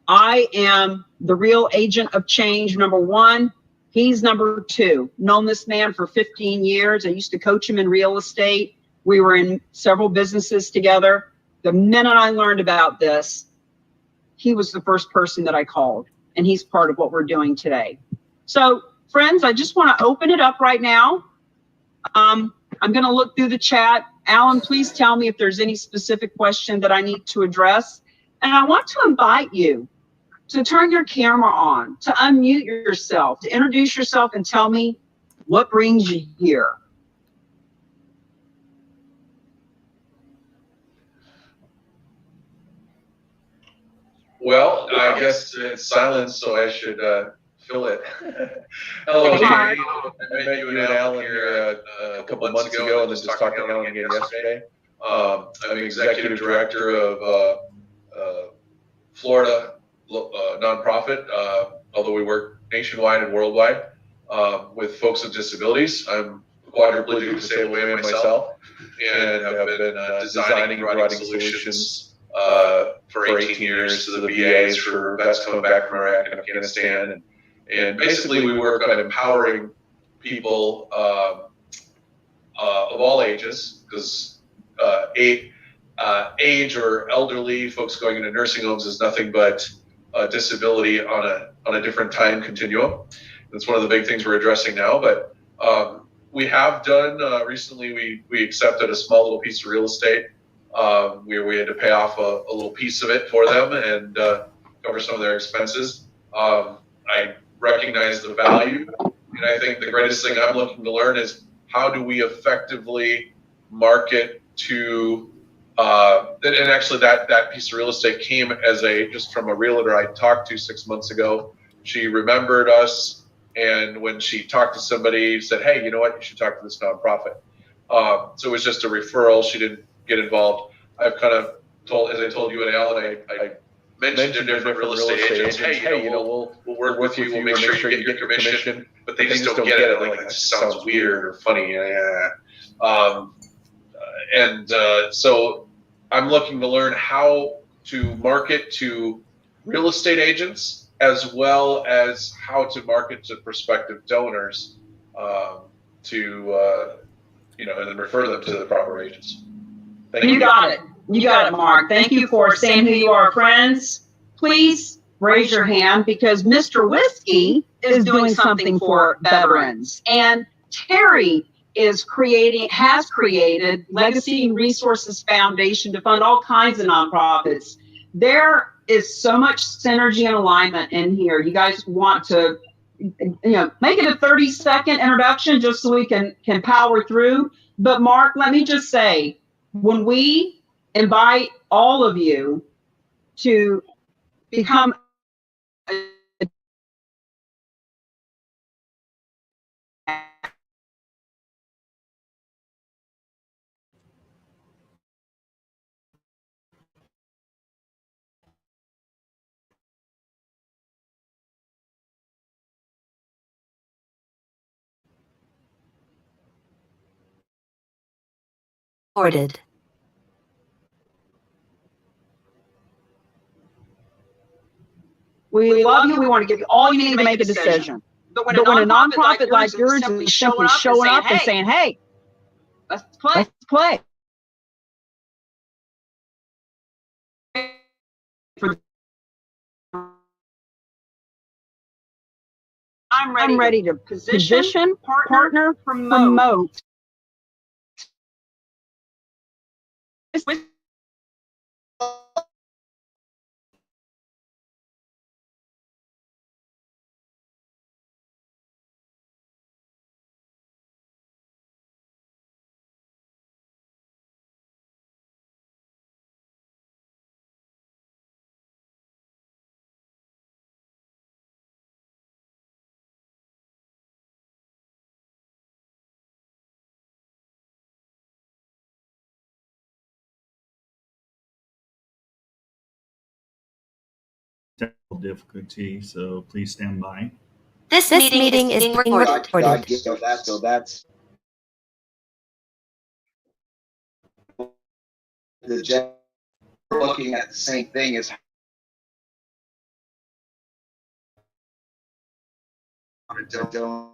I am the real agent of change, number 1. He's number 2. Known this man for 15 years. I used to coach him in real estate. We were in several businesses together. The minute I learned about this, he was the first person that I called. And he's part of what we're doing today. So, friends, I just want to open it up right now. I'm going to look through the chat. Alan, please tell me if there's any specific question that I need to address. And I want to invite you to turn your camera on, to unmute yourself, to introduce yourself and tell me what brings you here. Well, I guess it's silence, so I should fill it. Hello, Jamie. I met you and Alan here a couple of months ago, and then just talked to Alan again yesterday. I'm executive director of Florida nonprofit, although we work nationwide and worldwide with folks with disabilities. I'm quadriplegic disabled man myself, and have been designing and providing solutions for 18 years to the VAs for vets coming back from Iraq and Afghanistan. And basically we work on empowering people of all ages, because age or elderly folks going into nursing homes is nothing but disability on a different time continuum. That's one of the big things we're addressing now. But we have done recently, we accepted a small little piece of real estate we had to pay off a little piece of it for them and cover some of their expenses. I recognize the value, and I think the greatest thing I'm looking to learn is how do we effectively market to and actually that piece of real estate came as just from a realtor I talked to 6 months ago. She remembered us, and when she talked to somebody, said, hey, you know what, you should talk to this nonprofit. So it was just a referral. She didn't get involved. I've kind of told, as I told you and Alan, I mentioned to different real estate agents, hey, we'll work with you, we'll make sure you get your commission, but they just don't get it. Like, that just sounds weird or funny. So I'm looking to learn how to market to real estate agents as well as how to market to prospective donors and then refer them to the proper agents. Thank you. You got it. You got it, Mark. Thank you for saying who you are, friends. Please raise your hand because Mr. Whiskey is doing something for veterans. And Terry has created Legacy Resources Foundation to fund all kinds of nonprofits. There is so much synergy and alignment in here. You guys want to, make it a 30-second introduction just so we can power through. But Mark, let me just say, when we invite all of you to become Recorded. we love you, we want to give you all you need to make a decision. But when a nonprofit like yours is simply showing up and saying, hey, let's play. I'm ready to position, partner, promote. Technical difficulty, so please stand by. This meeting is being recorded. So that's the we're looking at the same thing as don't.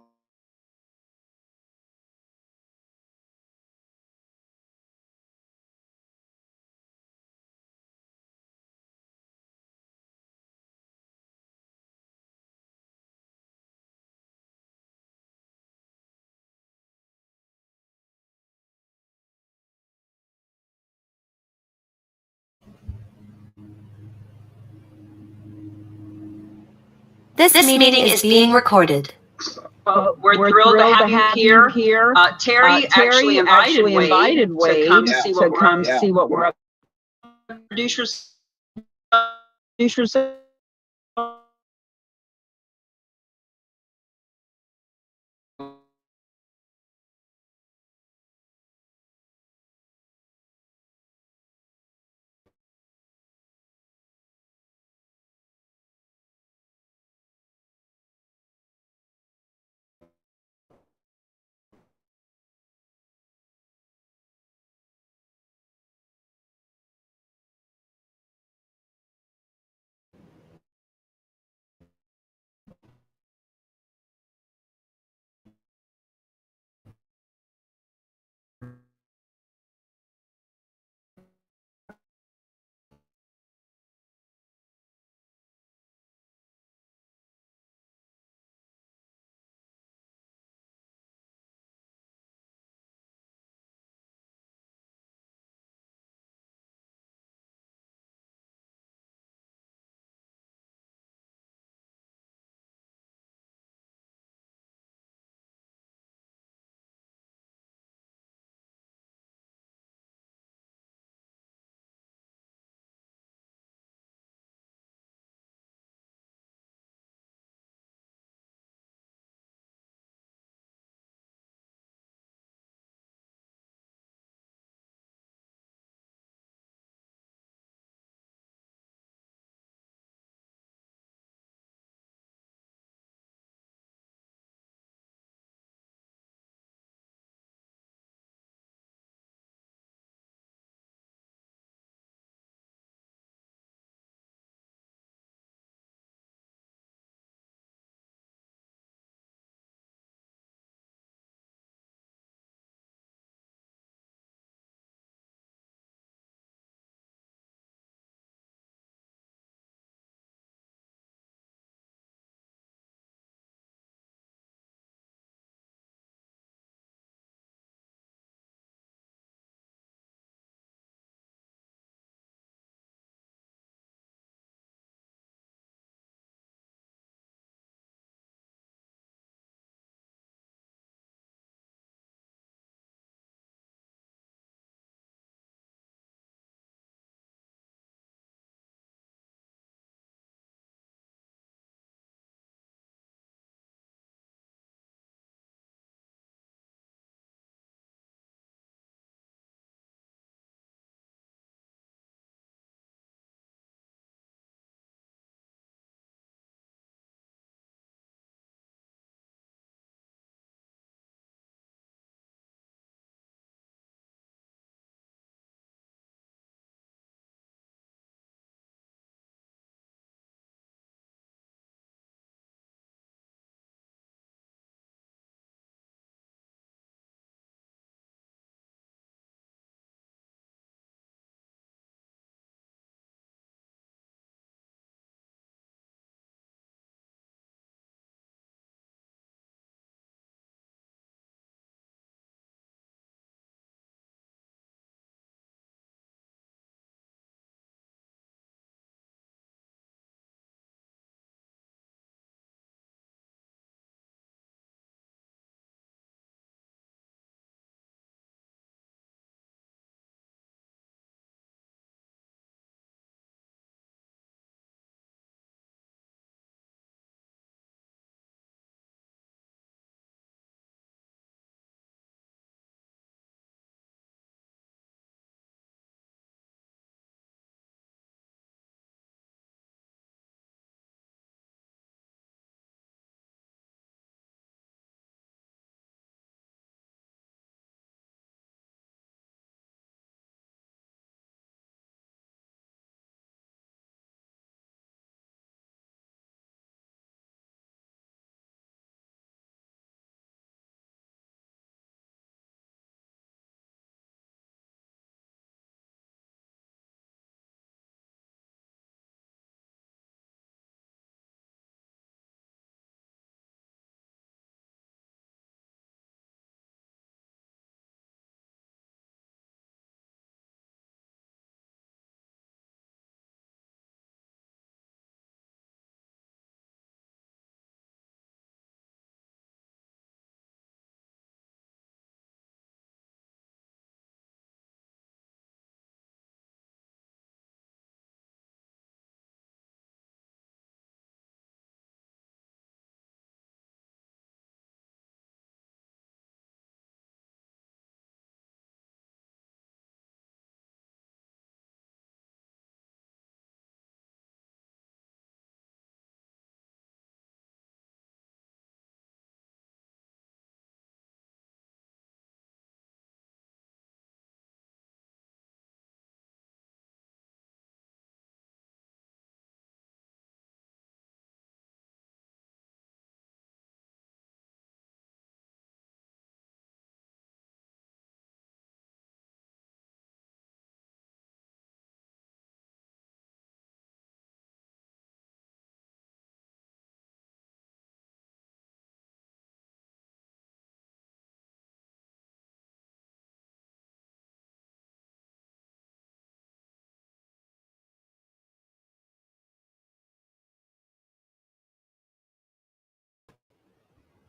This meeting is being recorded. We're thrilled to have you here. Terry actually invited Wade to come see what we're up to. Introduce yourself.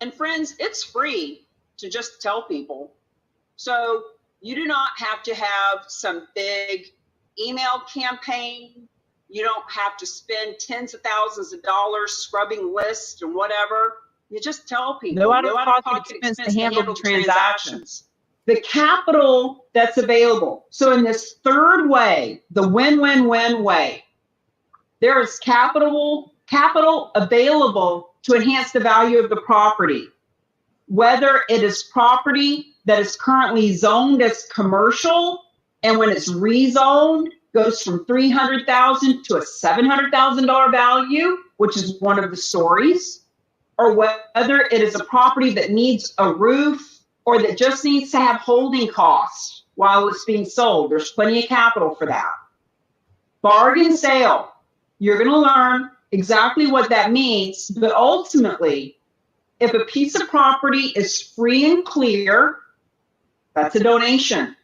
And friends, it's free to just tell people. So you do not have to have some big email campaign. You don't have to spend tens of thousands of dollars scrubbing lists and whatever. You just tell people. No out-of-pocket expense to handle the transactions. The capital that's available. So in this third way, the win-win-win way, there is capital available to enhance the value of the property. Whether it is property that is currently zoned as commercial, and when it's rezoned, goes from $300,000 to a $700,000 value, which is one of the stories, or whether it is a property that needs a roof or that just needs to have holding costs while it's being sold. There's plenty of capital for that. Bargain sale. You're going to learn exactly what that means, but ultimately, if a piece of property is free and clear, that's a donation.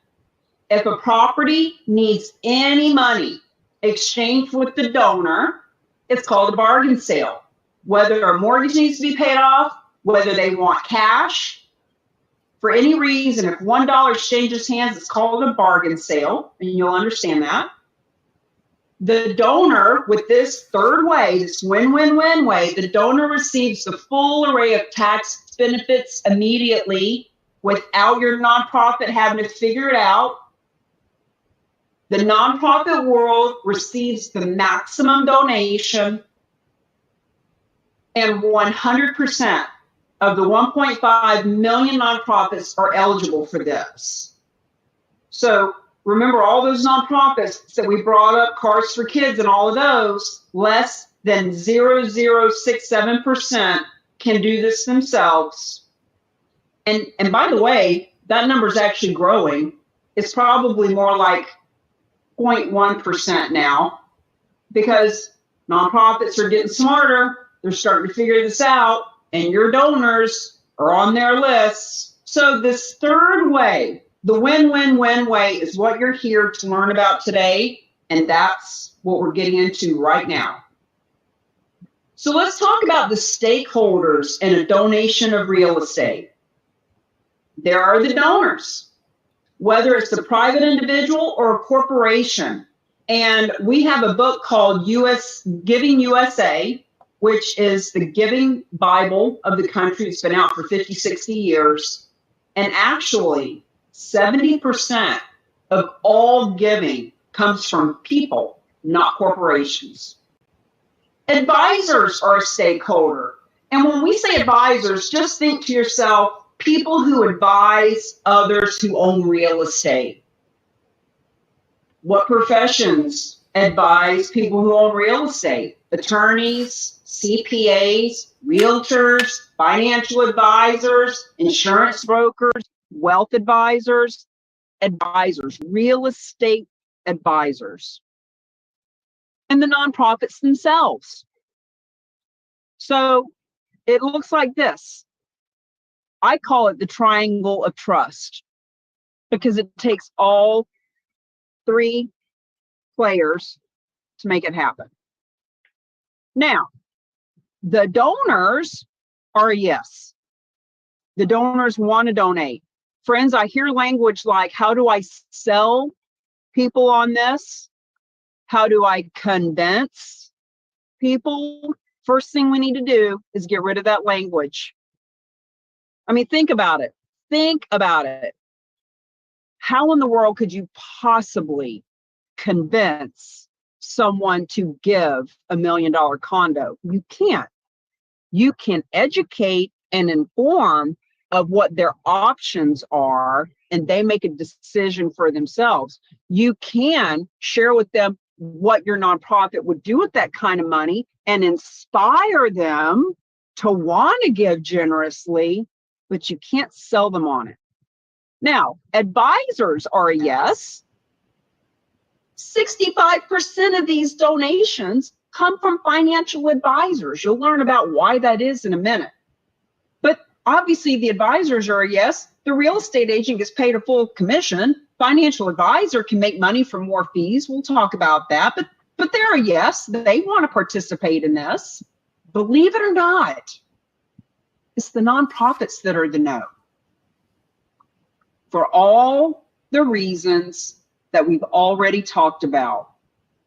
If a property needs any money exchanged with the donor, it's called a bargain sale. Whether a mortgage needs to be paid off, whether they want cash, for any reason, if $1 exchanges hands, it's called a bargain sale, and you'll understand that. The donor, with this third way, this win-win-win way, the donor receives the full array of tax benefits immediately without your nonprofit having to figure it out. The nonprofit world receives the maximum donation, and 100% of the 1.5 million nonprofits are eligible for this. So remember all those nonprofits that we brought up, Cars for Kids and all of those, less than 0.0067% can do this themselves. And by the way, that number is actually growing. It's probably more like 0.1% now, because nonprofits are getting smarter. They're starting to figure this out, and your donors are on their lists. So this third way, the win-win-win way, is what you're here to learn about today, and that's what we're getting into right now. So let's talk about the stakeholders in a donation of real estate. There are the donors, whether it's a private individual or a corporation. And we have a book called Giving USA, which is the giving Bible of the country. It's been out for 50, 60 years. And actually, 70% of all giving comes from people, not corporations. Advisors are a stakeholder. And when we say advisors, just think to yourself, people who advise others who own real estate. What professions advise people who own real estate? Attorneys, CPAs, realtors, financial advisors, insurance brokers, wealth advisors, real estate advisors, and the nonprofits themselves. So it looks like this. I call it the triangle of trust, because it takes all three players to make it happen. Now, the donors are a yes. The donors want to donate. Friends, I hear language like, how do I sell people on this? How do I convince people? First thing we need to do is get rid of that language. I mean, think about it. Think about it. How in the world could you possibly convince someone to give $1 million condo? You can't. You can educate and inform of what their options are, and they make a decision for themselves. You can share with them what your nonprofit would do with that kind of money and inspire them to want to give generously, but you can't sell them on it. Now, advisors are a yes. 65% of these donations come from financial advisors. You'll learn about why that is in a minute. But obviously the advisors are a yes. The real estate agent gets paid a full commission. Financial advisor can make money from more fees. We'll talk about that. But they're a yes. They want to participate in this. Believe it or not, It's the nonprofits that are the no. For all the reasons that we've already talked about.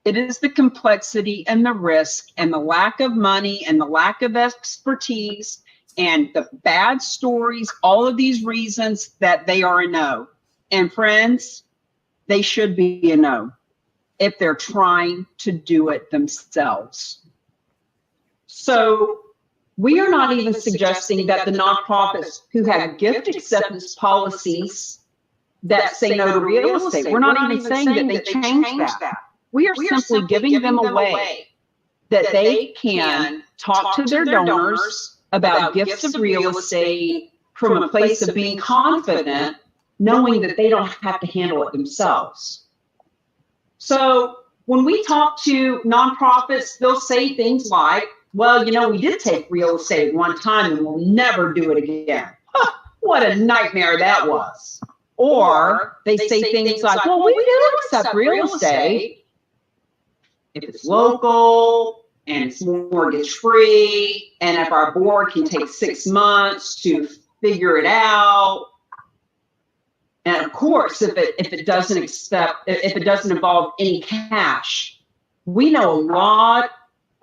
It is the complexity and the risk and the lack of money and the lack of expertise and the bad stories, all of these reasons that they are a no. And friends, they should be a no if they're trying to do it themselves. So we are not even suggesting that the nonprofits who have gift acceptance policies that say no to real estate, we're not even saying that they change that. We are simply giving them a way that they can talk to their donors about gifts of real estate from a place of being confident, knowing that they don't have to handle it themselves. So when we talk to nonprofits, they'll say things like, well, you know, we did take real estate one time and we'll never do it again. Huh, what a nightmare that was. Or they say things like, well, we do accept real estate if it's local and it's mortgage free, and if our board can take 6 months to figure it out. And of course, if it doesn't involve any cash. We know a lot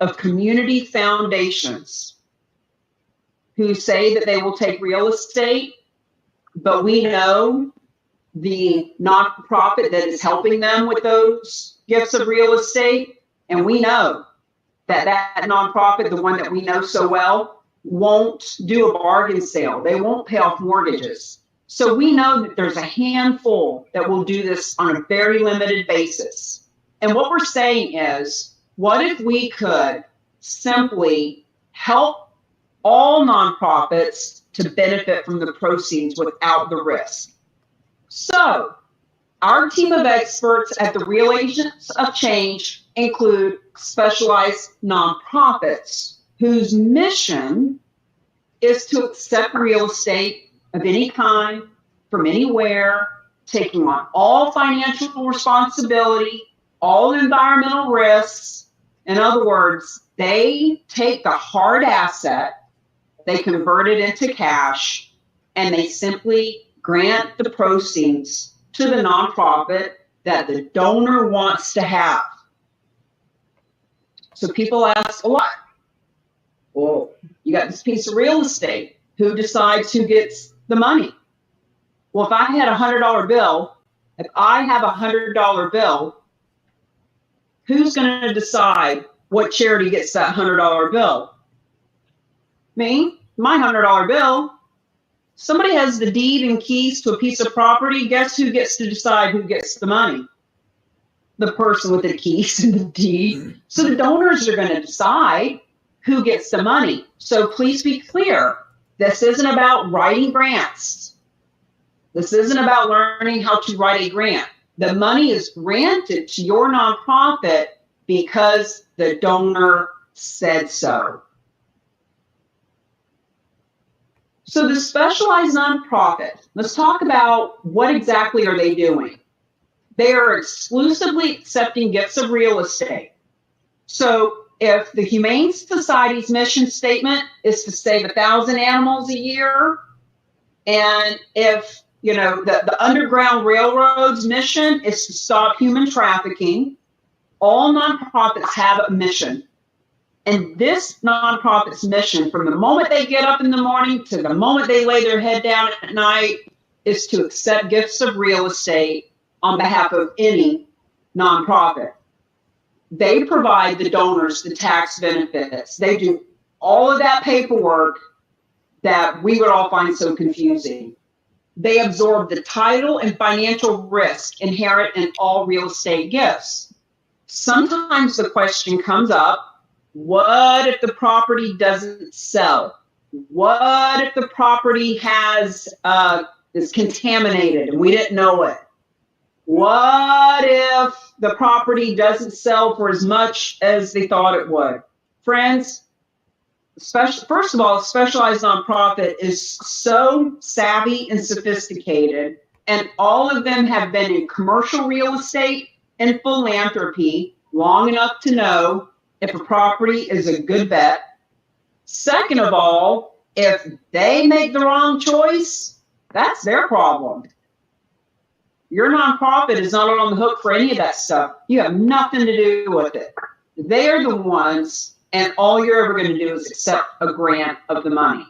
of community foundations who say that they will take real estate, but we know the nonprofit that is helping them with those gifts of real estate, and we know that nonprofit, the one that we know so well, won't do a bargain sale. They won't pay off mortgages. So we know that there's a handful that will do this on a very limited basis. And what we're saying is, what if we could simply help all nonprofits to benefit from the proceeds without the risk? So our team of experts at the Real Agents of Change include specialized nonprofits whose mission is to accept real estate of any kind, from anywhere, taking on all financial responsibility, all environmental risks. In other words, they take the hard asset, they convert it into cash, and they simply grant the proceeds to the nonprofit that the donor wants to have. So people ask a lot, well, you got this piece of real estate. Who decides who gets the money? Well, if I had a $100 bill, who's going to decide what charity gets that $100 bill? Me, my $100 bill. Somebody has the deed and keys to a piece of property. Guess who gets to decide who gets the money? The person with the keys and the deed. So the donors are going to decide who gets the money. So please be clear. This isn't about writing grants. This isn't about learning how to write a grant. The money is granted to your nonprofit because the donor said so. So the specialized nonprofit, let's talk about what exactly are they doing. They are exclusively accepting gifts of real estate. So if the Humane Society's mission statement is to save 1,000 animals a year, and if the Underground Railroad's mission is to stop human trafficking, all nonprofits have a mission. And this nonprofit's mission, from the moment they get up in the morning to the moment they lay their head down at night, is to accept gifts of real estate on behalf of any nonprofit. They provide the donors the tax benefits. They do all of that paperwork that we would all find so confusing. They absorb the title and financial risk inherent in all real estate gifts. Sometimes the question comes up, what if the property doesn't sell? What if the property is contaminated and we didn't know it? What if the property doesn't sell for as much as they thought it would? Friends, first of all, a specialized nonprofit is so savvy and sophisticated, and all of them have been in commercial real estate and philanthropy long enough to know if a property is a good bet. Second of all, If they make the wrong choice, that's their problem. Your nonprofit is not on the hook for any of that stuff. You have nothing to do with it. They are the ones, and all you're ever going to do is accept a grant of the money.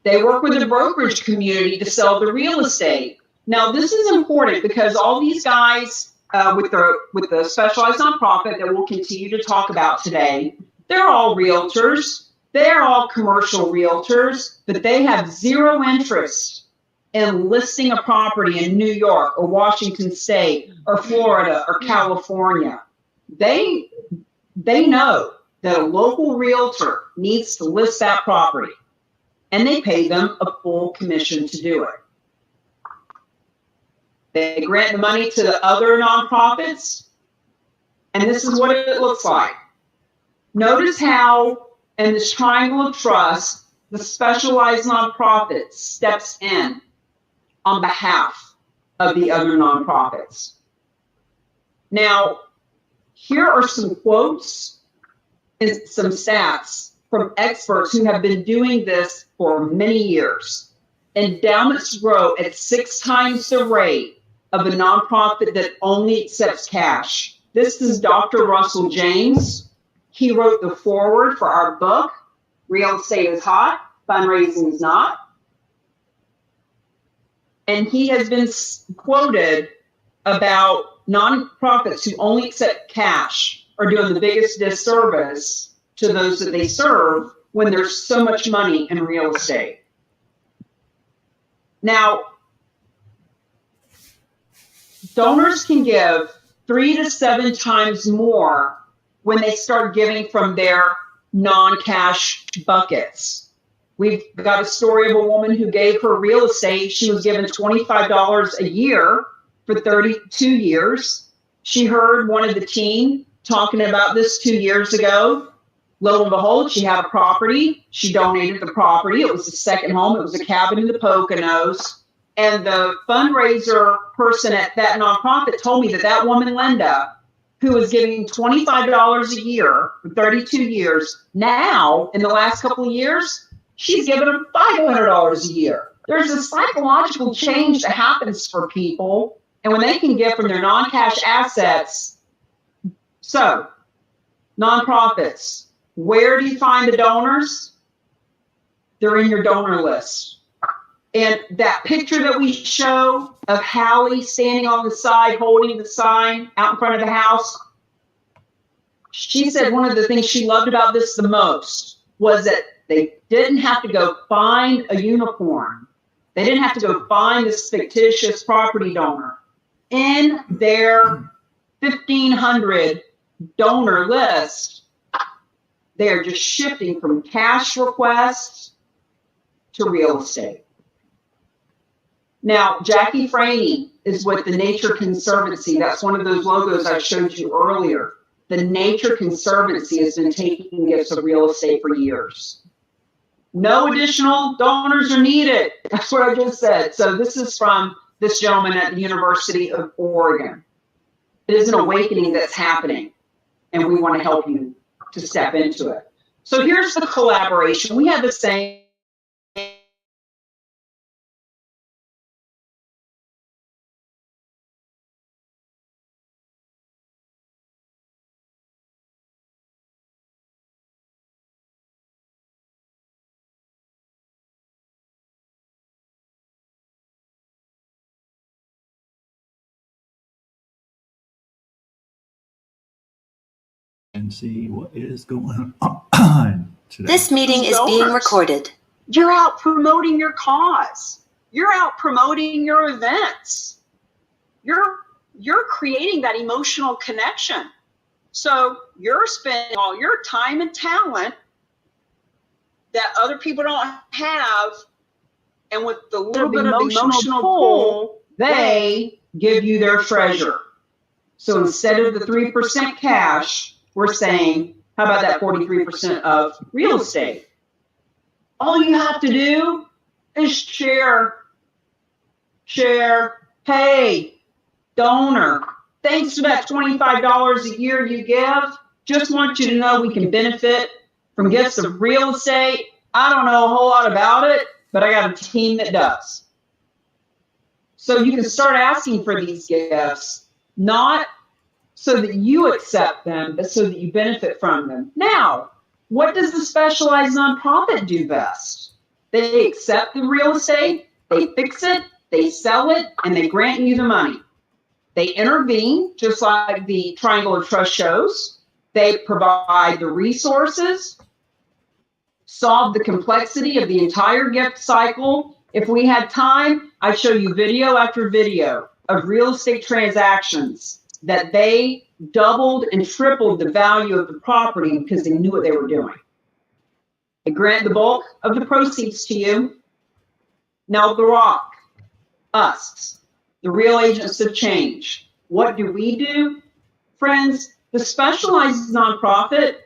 They work with the brokerage community to sell the real estate. Now, this is important because all these guys with the specialized nonprofit that we'll continue to talk about today, they're all realtors. They're all commercial realtors, but they have zero interest in listing a property in New York or Washington State or Florida or California. They know that a local realtor needs to list that property, and they pay them a full commission to do it. They grant the money to the other nonprofits, and this is what it looks like. Notice how in this triangle of trust, the specialized nonprofit steps in on behalf of the other nonprofits. Now, here are some quotes and some stats from experts who have been doing this for many years. Endowments grow at 6 times the rate of a nonprofit that only accepts cash. This is Dr. Russell James. He wrote the foreword for our book, Real Estate is Hot, Fundraising is Not. And he has been quoted about nonprofits who only accept cash are doing the biggest disservice to those that they serve when there's so much money in real estate. Now, donors can give 3 to 7 times more when they start giving from their non-cash buckets. We've got a story of a woman who gave her real estate. She was given $25 a year for 32 years. She heard one of the team talking about this 2 years ago. Lo and behold, she had a property. She donated the property. It was a second home. It was a cabin in the Poconos. And the fundraiser person at that nonprofit told me that that woman, Linda, who was giving $25 a year for 32 years, now, in the last couple of years, she's given them $500 a year. There's a psychological change that happens for people, and when they can give from their non-cash assets. So, nonprofits, where do you find the donors? They're in your donor list. And that picture that we show of Hallie standing on the side holding the sign out in front of the house, she said one of the things she loved about this the most was that they didn't have to go find a unicorn. They didn't have to go find this fictitious property donor. In their 1,500 donor list, they're just shifting from cash requests to real estate. Now, Jackie Franey is with the Nature Conservancy. That's one of those logos I showed you earlier. The Nature Conservancy has been taking gifts of real estate for years. No additional donors are needed. That's what I just said. So this is from this gentleman at the University of Oregon. It is an awakening that's happening, and we want to help you to step into it. So here's the collaboration. We have the same. And see what is going on today. This meeting is being recorded. You're out promoting your cause. You're out promoting your events. You're creating that emotional connection. So you're spending all your time and talent that other people don't have, and with the little bit of emotional pull, they give you their treasure. So instead of the 3% cash, we're saying, how about that 43% of real estate? All you have to do is share. Hey, donor, thanks for that $25 a year you give. Just want you to know we can benefit from gifts of real estate. I don't know a whole lot about it, but I got a team that does. So you can start asking for these gifts, not so that you accept them, but so that you benefit from them. Now, what does the specialized nonprofit do best? They accept the real estate, they fix it, they sell it, and they grant you the money. They intervene, just like the Triangle of Trust shows. They provide the resources, solve the complexity of the entire gift cycle. If we had time, I'd show you video after video of real estate transactions that they doubled and tripled the value of the property because they knew what they were doing. They grant the bulk of the proceeds to you. Now, The Rock, us, the real agents of change. What do we do? Friends, the specialized nonprofit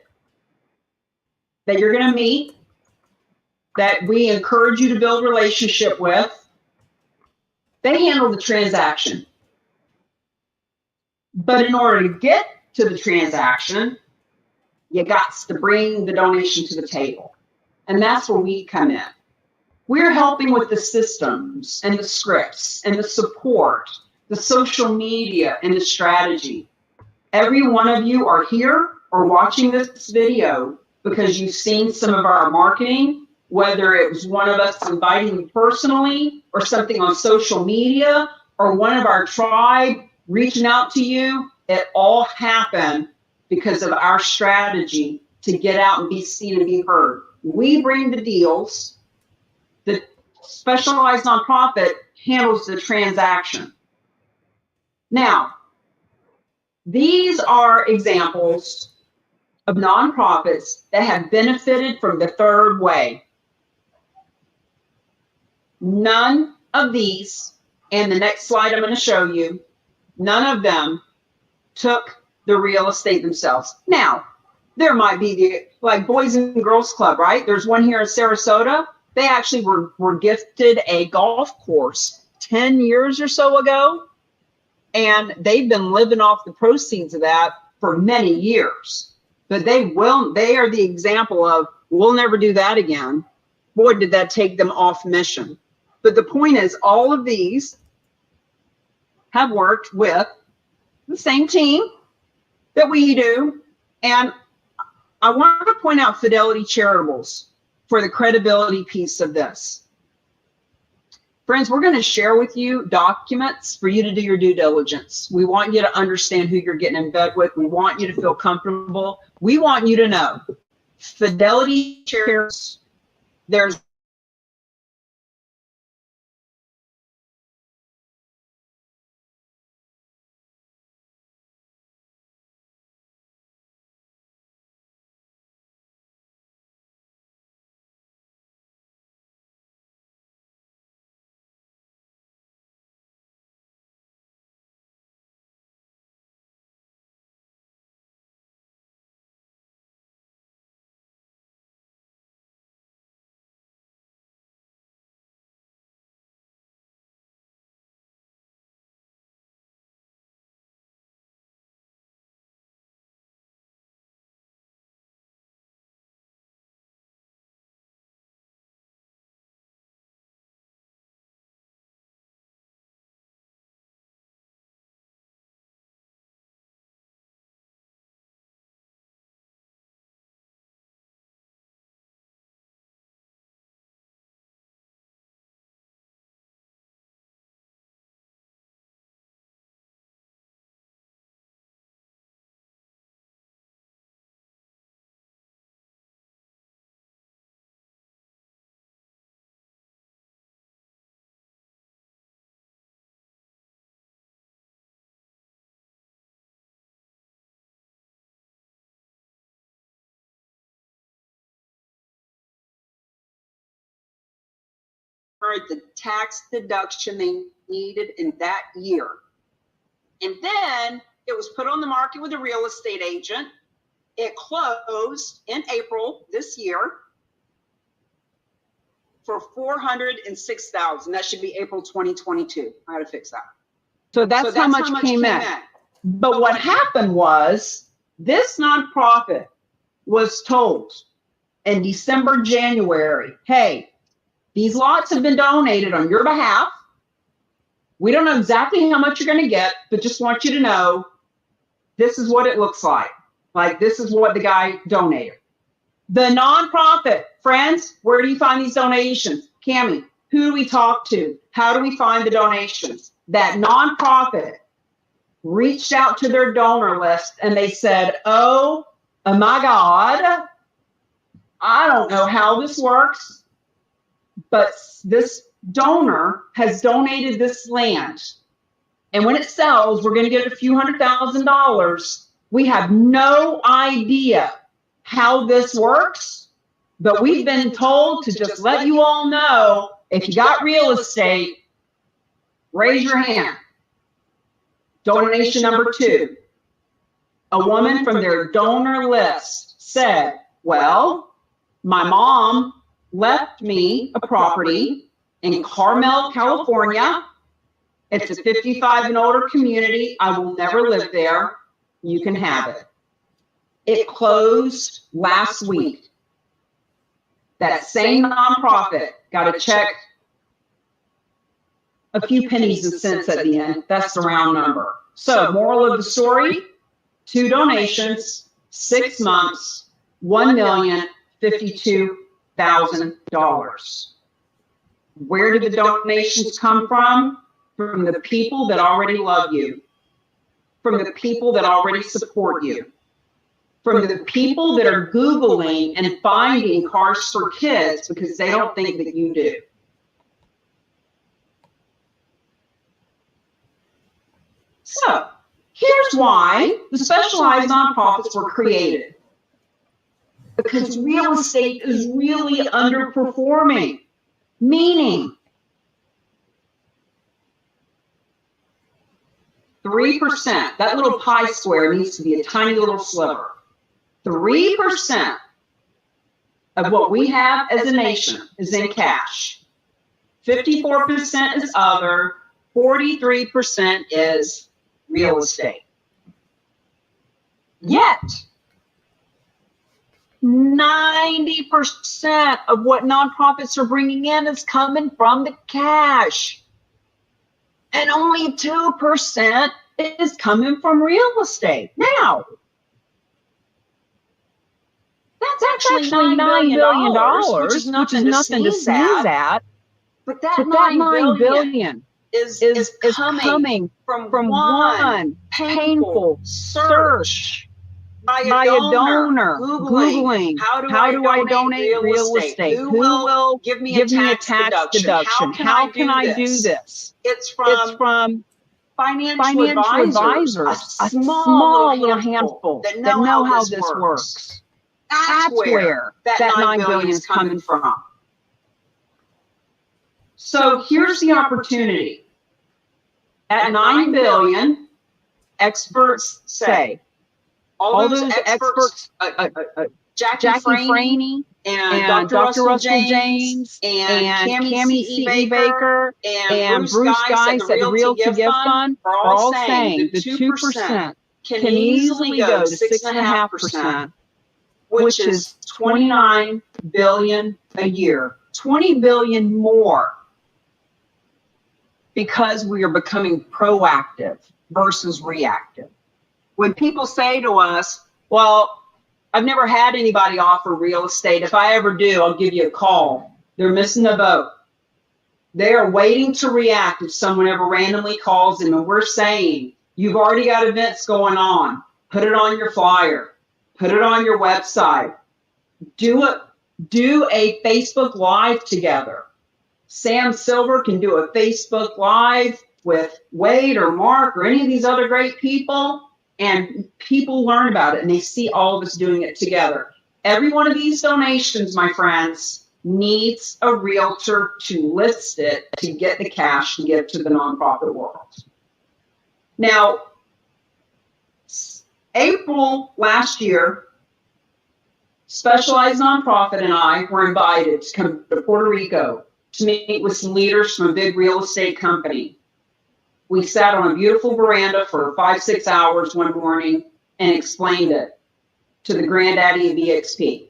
that you're going to meet, that we encourage you to build relationship with, they handle the transaction. But in order to get to the transaction, you got to bring the donation to the table. And that's where we come in. We're helping with the systems and the scripts and the support, the social media and the strategy. Every one of you are here or watching this video because you've seen some of our marketing, whether it was one of us inviting you personally or something on social media or one of our tribe reaching out to you. It all happened because of our strategy to get out and be seen and be heard. We bring the deals. The specialized nonprofit handles the transaction. Now, these are examples of nonprofits that have benefited from the third way. None of these, and the next slide I'm going to show you, none of them took the real estate themselves. Now, there might be like Boys and Girls Club, right? There's one here in Sarasota. They actually were gifted a golf course 10 years or so ago, and they've been living off the proceeds of that for many years. But they are the example of, we'll never do that again. Boy, did that take them off mission. But the point is, all of these have worked with the same team that we do. And I want to point out Fidelity Charitables for the credibility piece of this. Friends, we're going to share with you documents for you to do your due diligence. We want you to understand who you're getting in bed with. We want you to feel comfortable. We want you to know Fidelity Charitables, there's the tax deduction they needed in that year. And then it was put on the market with a real estate agent. It closed in April this year for $406,000. That should be April 2022. I gotta fix that. So that's how much came in. But what happened was this nonprofit was told in December, January, hey, these lots have been donated on your behalf. We don't know exactly how much you're going to get, but just want you to know this is what it looks like. Like, this is what the guy donated. The nonprofit, friends, where do you find these donations? Cami, who do we talk to? How do we find the donations? That nonprofit reached out to their donor list and they said, oh my God, I don't know how this works, but this donor has donated this land. And when it sells, we're going to get a few $100,000. We have no idea how this works, but we've been told to just let you all know, if you got real estate, raise your hand. Donation number 2. A woman from their donor list said, well, my mom left me a property in Carmel, California. It's a 55 and older community. I will never live there. You can have it. It closed last week. That same nonprofit got a check, a few pennies and cents at the end. That's the round number. So, moral of the story, 2 donations, 6 months, $1,052,000. Where did the donations come from? From the people that already love you, from the people that already support you, from the people that are Googling and finding cars for kids because they don't think that you do. So, here's why the specialized nonprofits were created. Because real estate is really underperforming, meaning 3%, that little pie square needs to be a tiny little sliver. 3% of what we have as a nation is in cash. 54% is other, 43% is real estate. Yet, 90% of what nonprofits are bringing in is coming from the cash. And only 2% is coming from real estate. Now, that's actually $9 billion, which is nothing to sneeze at. But that $9 billion is coming from one painful search by a donor Googling how do I donate real estate? Who will give me a tax deduction? How can I do this? It's from financial advisors, a small little handful that know how this works. That's where that $9 billion is coming from. So here's the opportunity. At $9 billion, experts say, all those experts, Jackie Franey and Dr. Russell James and Cami C. Baker and Bruce Geis at the Real to Give Fund are all saying the 2% can easily go to 6.5%, which is $29 billion a year, $20 billion more, because we are becoming proactive versus reactive. When people say to us, well, I've never had anybody offer real estate. If I ever do, I'll give you a call. They're missing the boat. They are waiting to react if someone ever randomly calls them. And we're saying, you've already got events going on. Put it on your flyer. Put it on your website. Do a Facebook Live together. Sam Silver can do a Facebook Live with Wade or Mark or any of these other great people. And people learn about it, and they see all of us doing it together. Every one of these donations, my friends, needs a realtor to list it to get the cash to give to the nonprofit world. Now, April last year, Specialized Nonprofit and I were invited to come to Puerto Rico to meet with some leaders from a big real estate company. We sat on a beautiful veranda for 5-6 hours one morning and explained it to the granddaddy of EXP.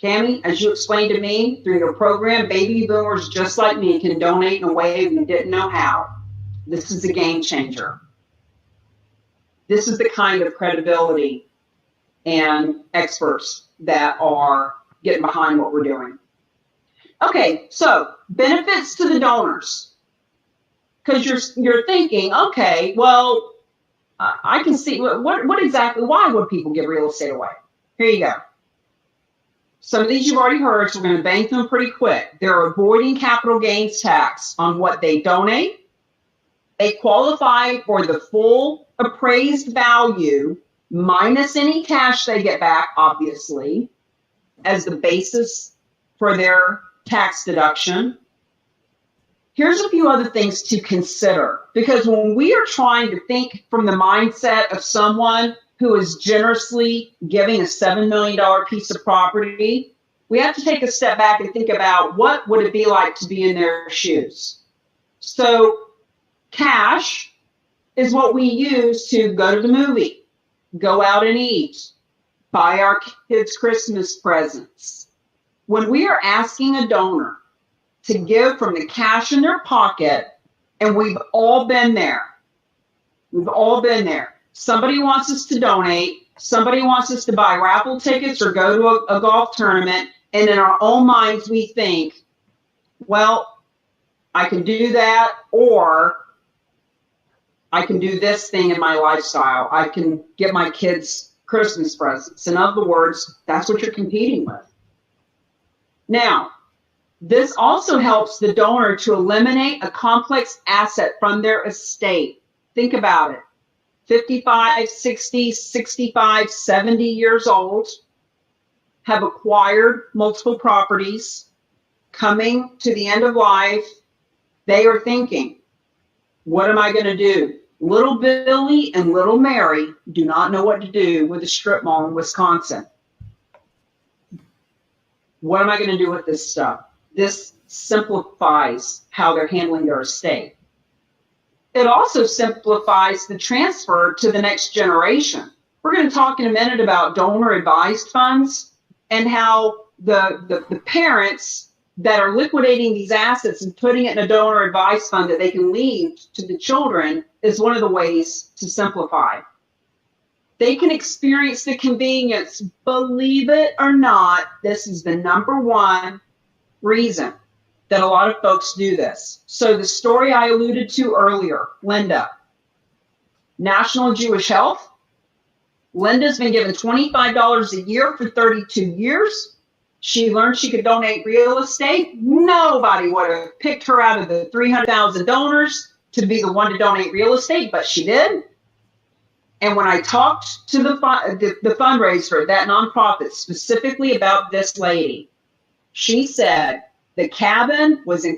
Cami, as you explained to me through your program, baby boomers just like me can donate in a way we didn't know how. This is a game changer. This is the kind of credibility and experts that are getting behind what we're doing. Okay, so benefits to the donors. Because you're thinking, okay, well, I can see what exactly, why would people give real estate away? Here you go. Some of these you've already heard, so we're going to bank them pretty quick. They're avoiding capital gains tax on what they donate. They qualify for the full appraised value minus any cash they get back, obviously, as the basis for their tax deduction. Here's a few other things to consider, because when we are trying to think from the mindset of someone who is generously giving a $7 million piece of property, we have to take a step back and think about what would it be like to be in their shoes. So cash is what we use to go to the movie, go out and eat, buy our kids Christmas presents. When we are asking a donor to give from the cash in their pocket, and we've all been there. We've all been there. Somebody wants us to donate. Somebody wants us to buy raffle tickets or go to a golf tournament. And in our own minds, we think, well, I can do that, or I can do this thing in my lifestyle. I can get my kids Christmas presents. In other words, that's what you're competing with. Now, this also helps the donor to eliminate a complex asset from their estate. Think about it. 55, 60, 65, 70 years old, have acquired multiple properties, coming to the end of life. They are thinking, what am I going to do? Little Billy and little Mary do not know what to do with a strip mall in Wisconsin. What am I going to do with this stuff? This simplifies how they're handling their estate. It also simplifies the transfer to the next generation. We're going to talk in a minute about donor advised funds and how the parents that are liquidating these assets and putting it in a donor advised fund that they can leave to the children is one of the ways to simplify. They can experience the convenience. Believe it or not, this is the number one reason that a lot of folks do this. So the story I alluded to earlier, Linda, National Jewish Health. Linda's been given $25 a year for 32 years. She learned she could donate real estate. Nobody would have picked her out of the 300,000 donors to be the one to donate real estate, but she did. And when I talked to the fundraiser, that nonprofit, specifically about this lady, she said the cabin was in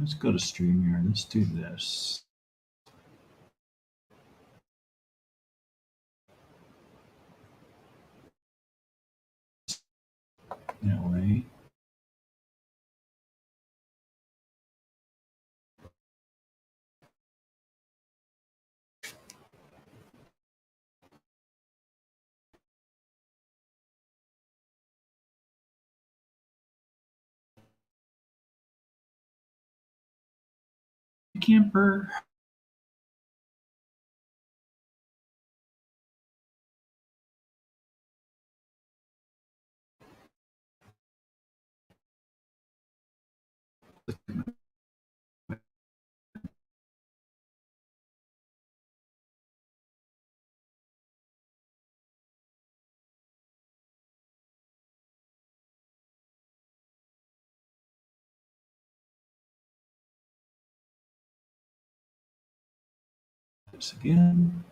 Let's go to StreamYard. Let's do this. That way. Camper. This again.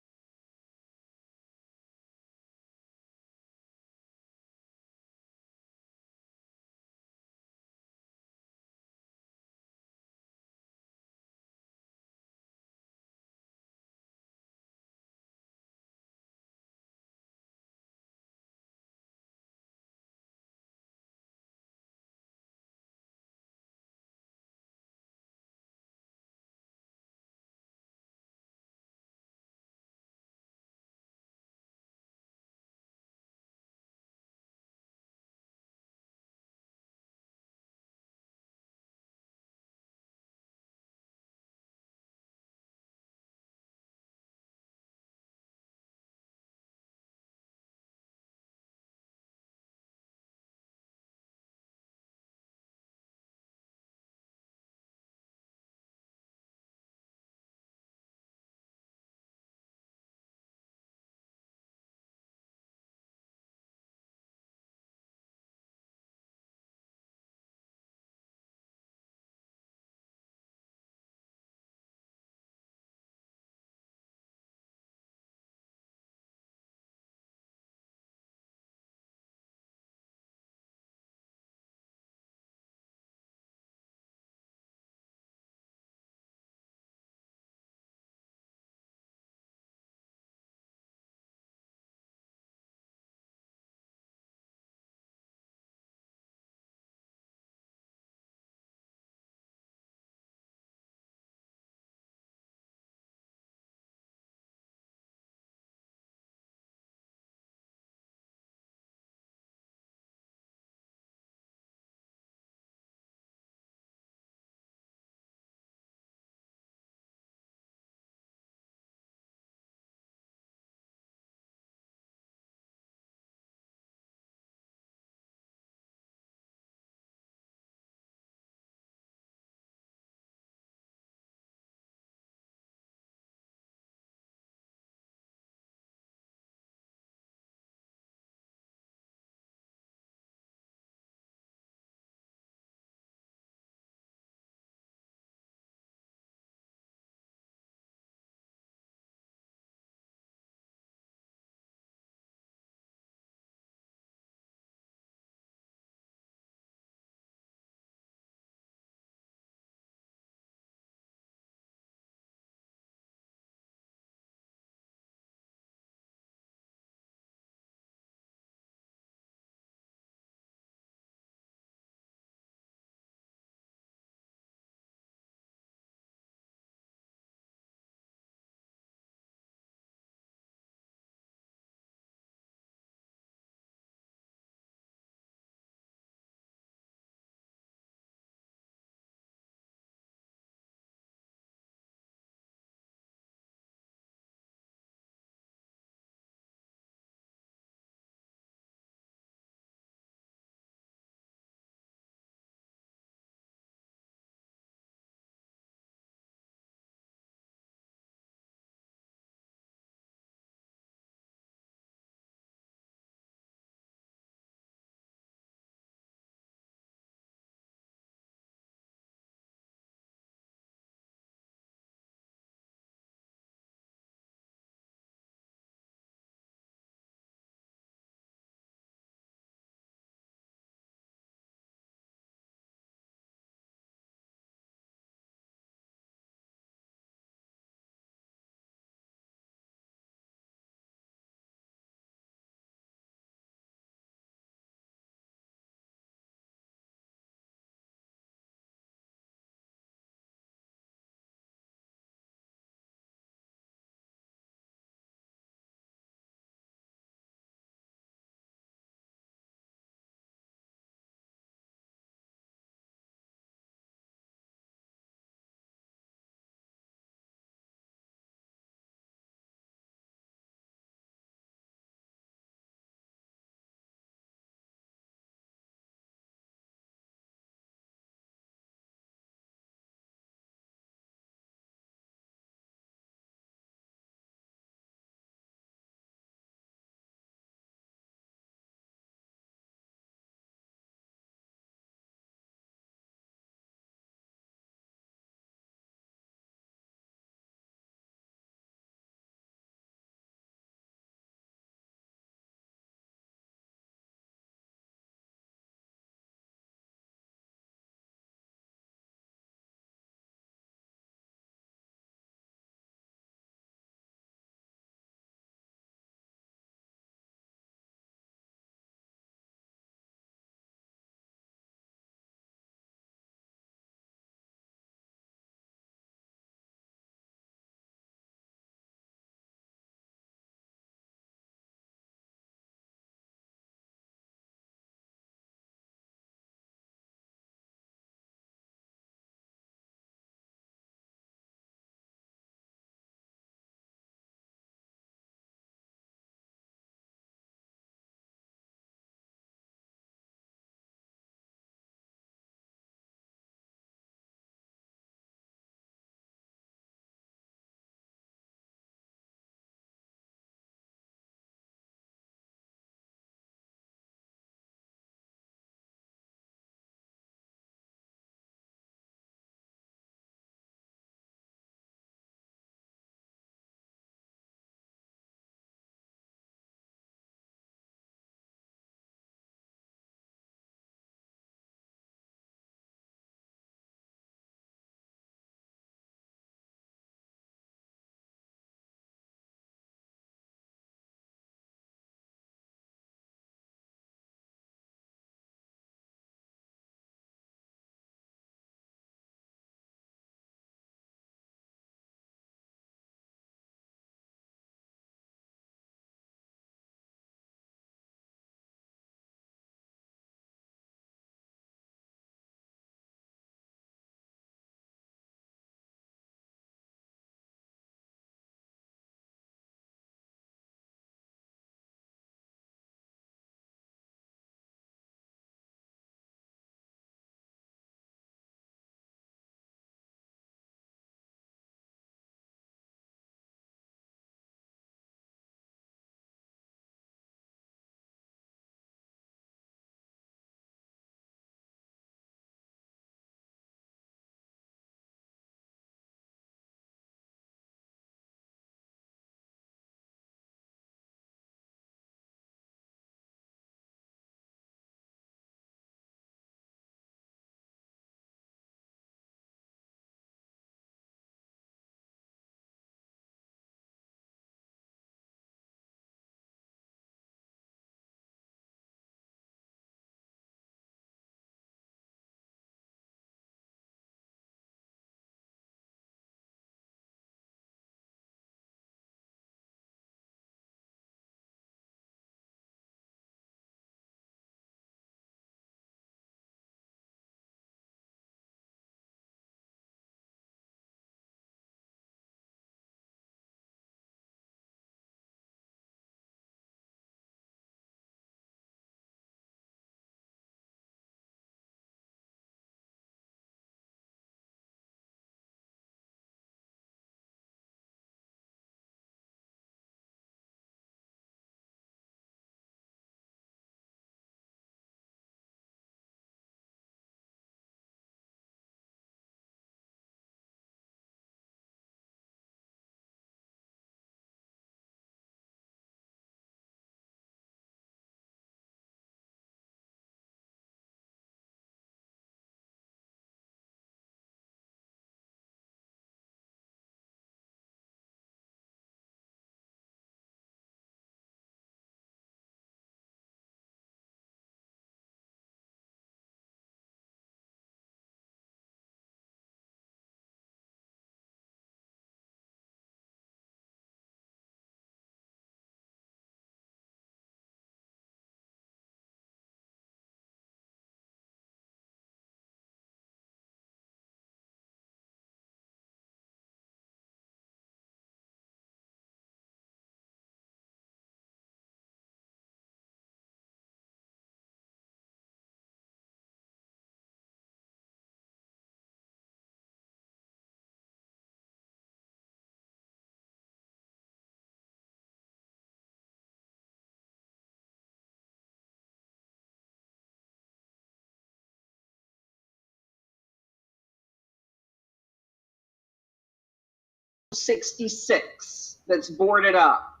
66 that's boarded up.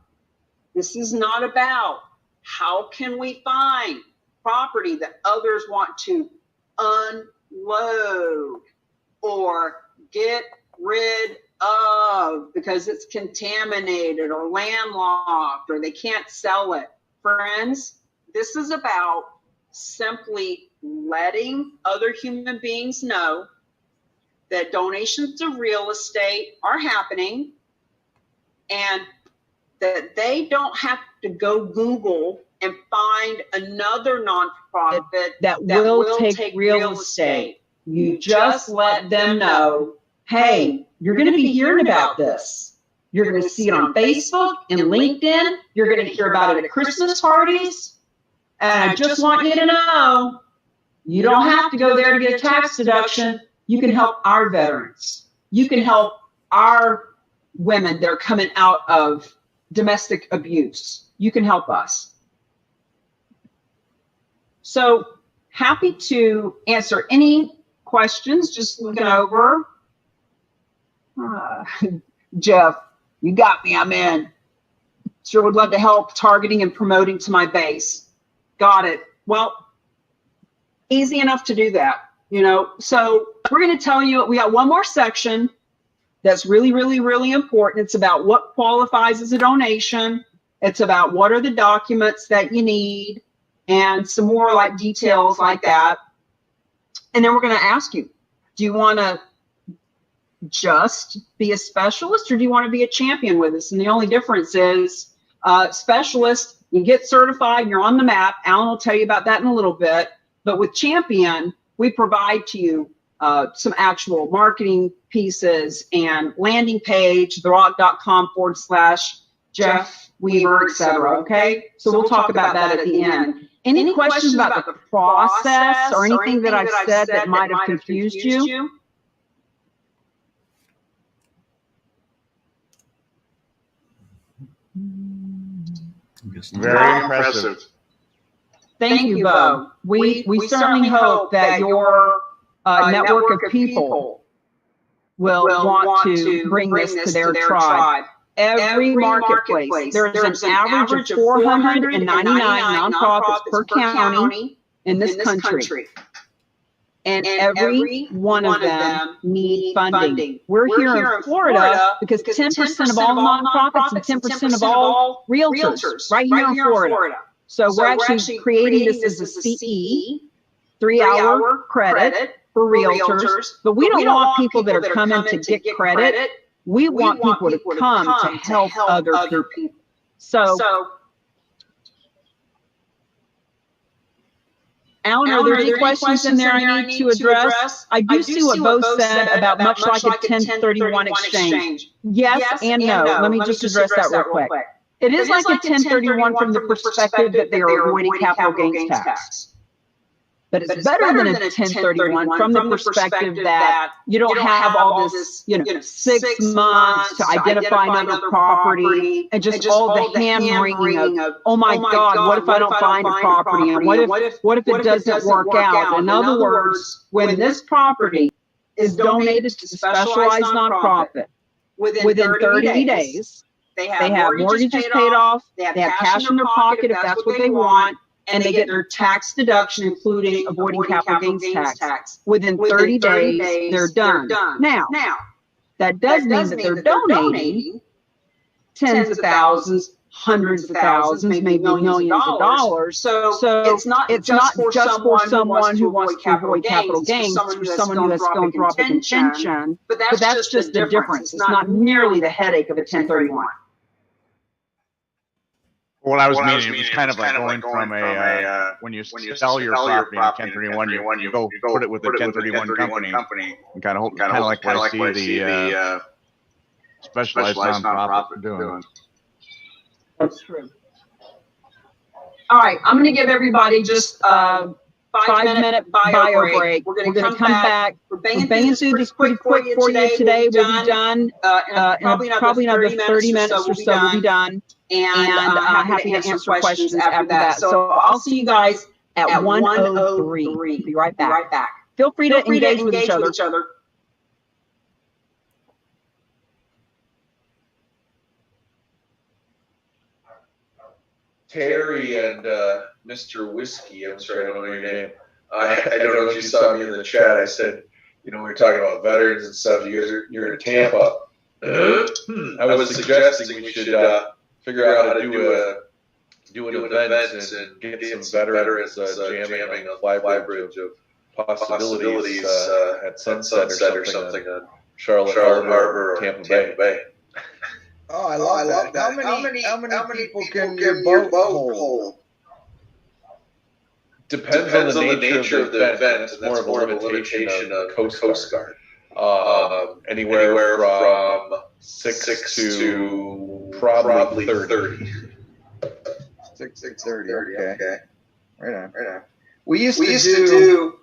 This is not about how can we find property that others want to unload or get rid of because it's contaminated or landlocked or they can't sell it. Friends, this is about simply letting other human beings know that donations of real estate are happening and that they don't have to go Google and find another nonprofit that will take real estate. You just let them know, hey, you're going to be hearing about this. You're going to see it on Facebook and LinkedIn. You're going to hear about it at Christmas parties. And I just want you to know, you don't have to go there to get a tax deduction. You can help our veterans. You can help our women that are coming out of domestic abuse. You can help us. So happy to answer any questions. Just looking over. Jeff, you got me. I'm in. Sure would love to help targeting and promoting to my base. Got it. Well, easy enough to do that, you know. So we're going to tell you, we got one more section that's really, really, really important. It's about what qualifies as a donation. It's about what are the documents that you need and some more like details like that. And then we're going to ask you, do you want to just be a specialist or do you want to be a champion with us? And the only difference is specialist, you get certified, you're on the map. Alan will tell you about that in a little bit. But with champion, we provide to you some actual marketing pieces and landing page, therock.com/Jeff Weaver, etc. Okay, so we'll talk about that at the end. Any questions about the process or anything that I've said that might have confused you? Very impressive. Thank you, Bo. We certainly hope that your network of people will want to bring this to their tribe. Every marketplace, there's an average of 499 nonprofits per county in this country. And every one of them need funding. We're here in Florida because 10% of all nonprofits and 10% of all realtors right here in Florida. So we're actually creating this as a CE, 3-hour credit for realtors. But we don't want people that are coming to get credit. We want people to come to help other people. So Alan, are there any questions in there I need to address? I do see what Bo said about much like a 1031 exchange. Yes and no. Let me just address that real quick. It is like a 1031 from the perspective that they are avoiding capital gains tax. But it's better than a 1031 from the perspective that you don't have all this, 6 months to identify another property and just all the hand-wringing of, oh my God, what if I don't find a property? And what if it doesn't work out? In other words, when this property is donated to a specialized nonprofit, within 30 days, they have mortgages paid off, they have cash in their pocket if that's what they want, and they get their tax deduction, including avoiding capital gains tax. Within 30 days, they're done. Now, that does mean that they're donating tens of thousands, hundreds of thousands, maybe millions of dollars. So it's not just for someone who wants to avoid capital gains, it's for someone who has philanthropic intention. But that's just the difference. It's not nearly the headache of a 1031. What I was meaning, it was kind of like going from a, when you sell your property in 1031, you go put it with a 1031 company, and kind of like what I see the specialized nonprofit doing. That's true. All right, I'm going to give everybody just a 5-minute bio break. We're going to come back. We're banging through this pretty quick for you today. We'll be done in probably another 30 minutes or so. We'll be done. And I'm happy to answer questions after that. So I'll see you guys at 1:03. Be right back. Feel free to engage with each other. Terry and Mr. Whiskey, I'm sorry, I don't know your name. I don't know if you saw me in the chat. I said, we were talking about veterans and stuff. You're in Tampa. I was suggesting we should figure out how to do an event and get some veterans jamming on flybridge of possibilities at Sunset or something on Charlotte Harbor or Tampa Bay. Oh, I love that. How many people can your boat hold? Depends on the nature of the event. That's more of a limitation of Coast Guard. Anywhere from 6 to probably 30. 6:30. Okay. Right on. We used to do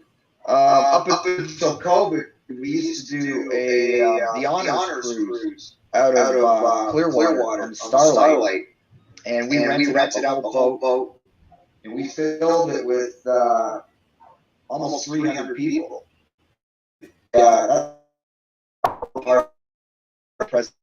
up until COVID. We used to do the honors cruise out of Clearwater on Starlight, and we rented out the whole boat, and we filled it with almost 300 people. Yeah, that's our president.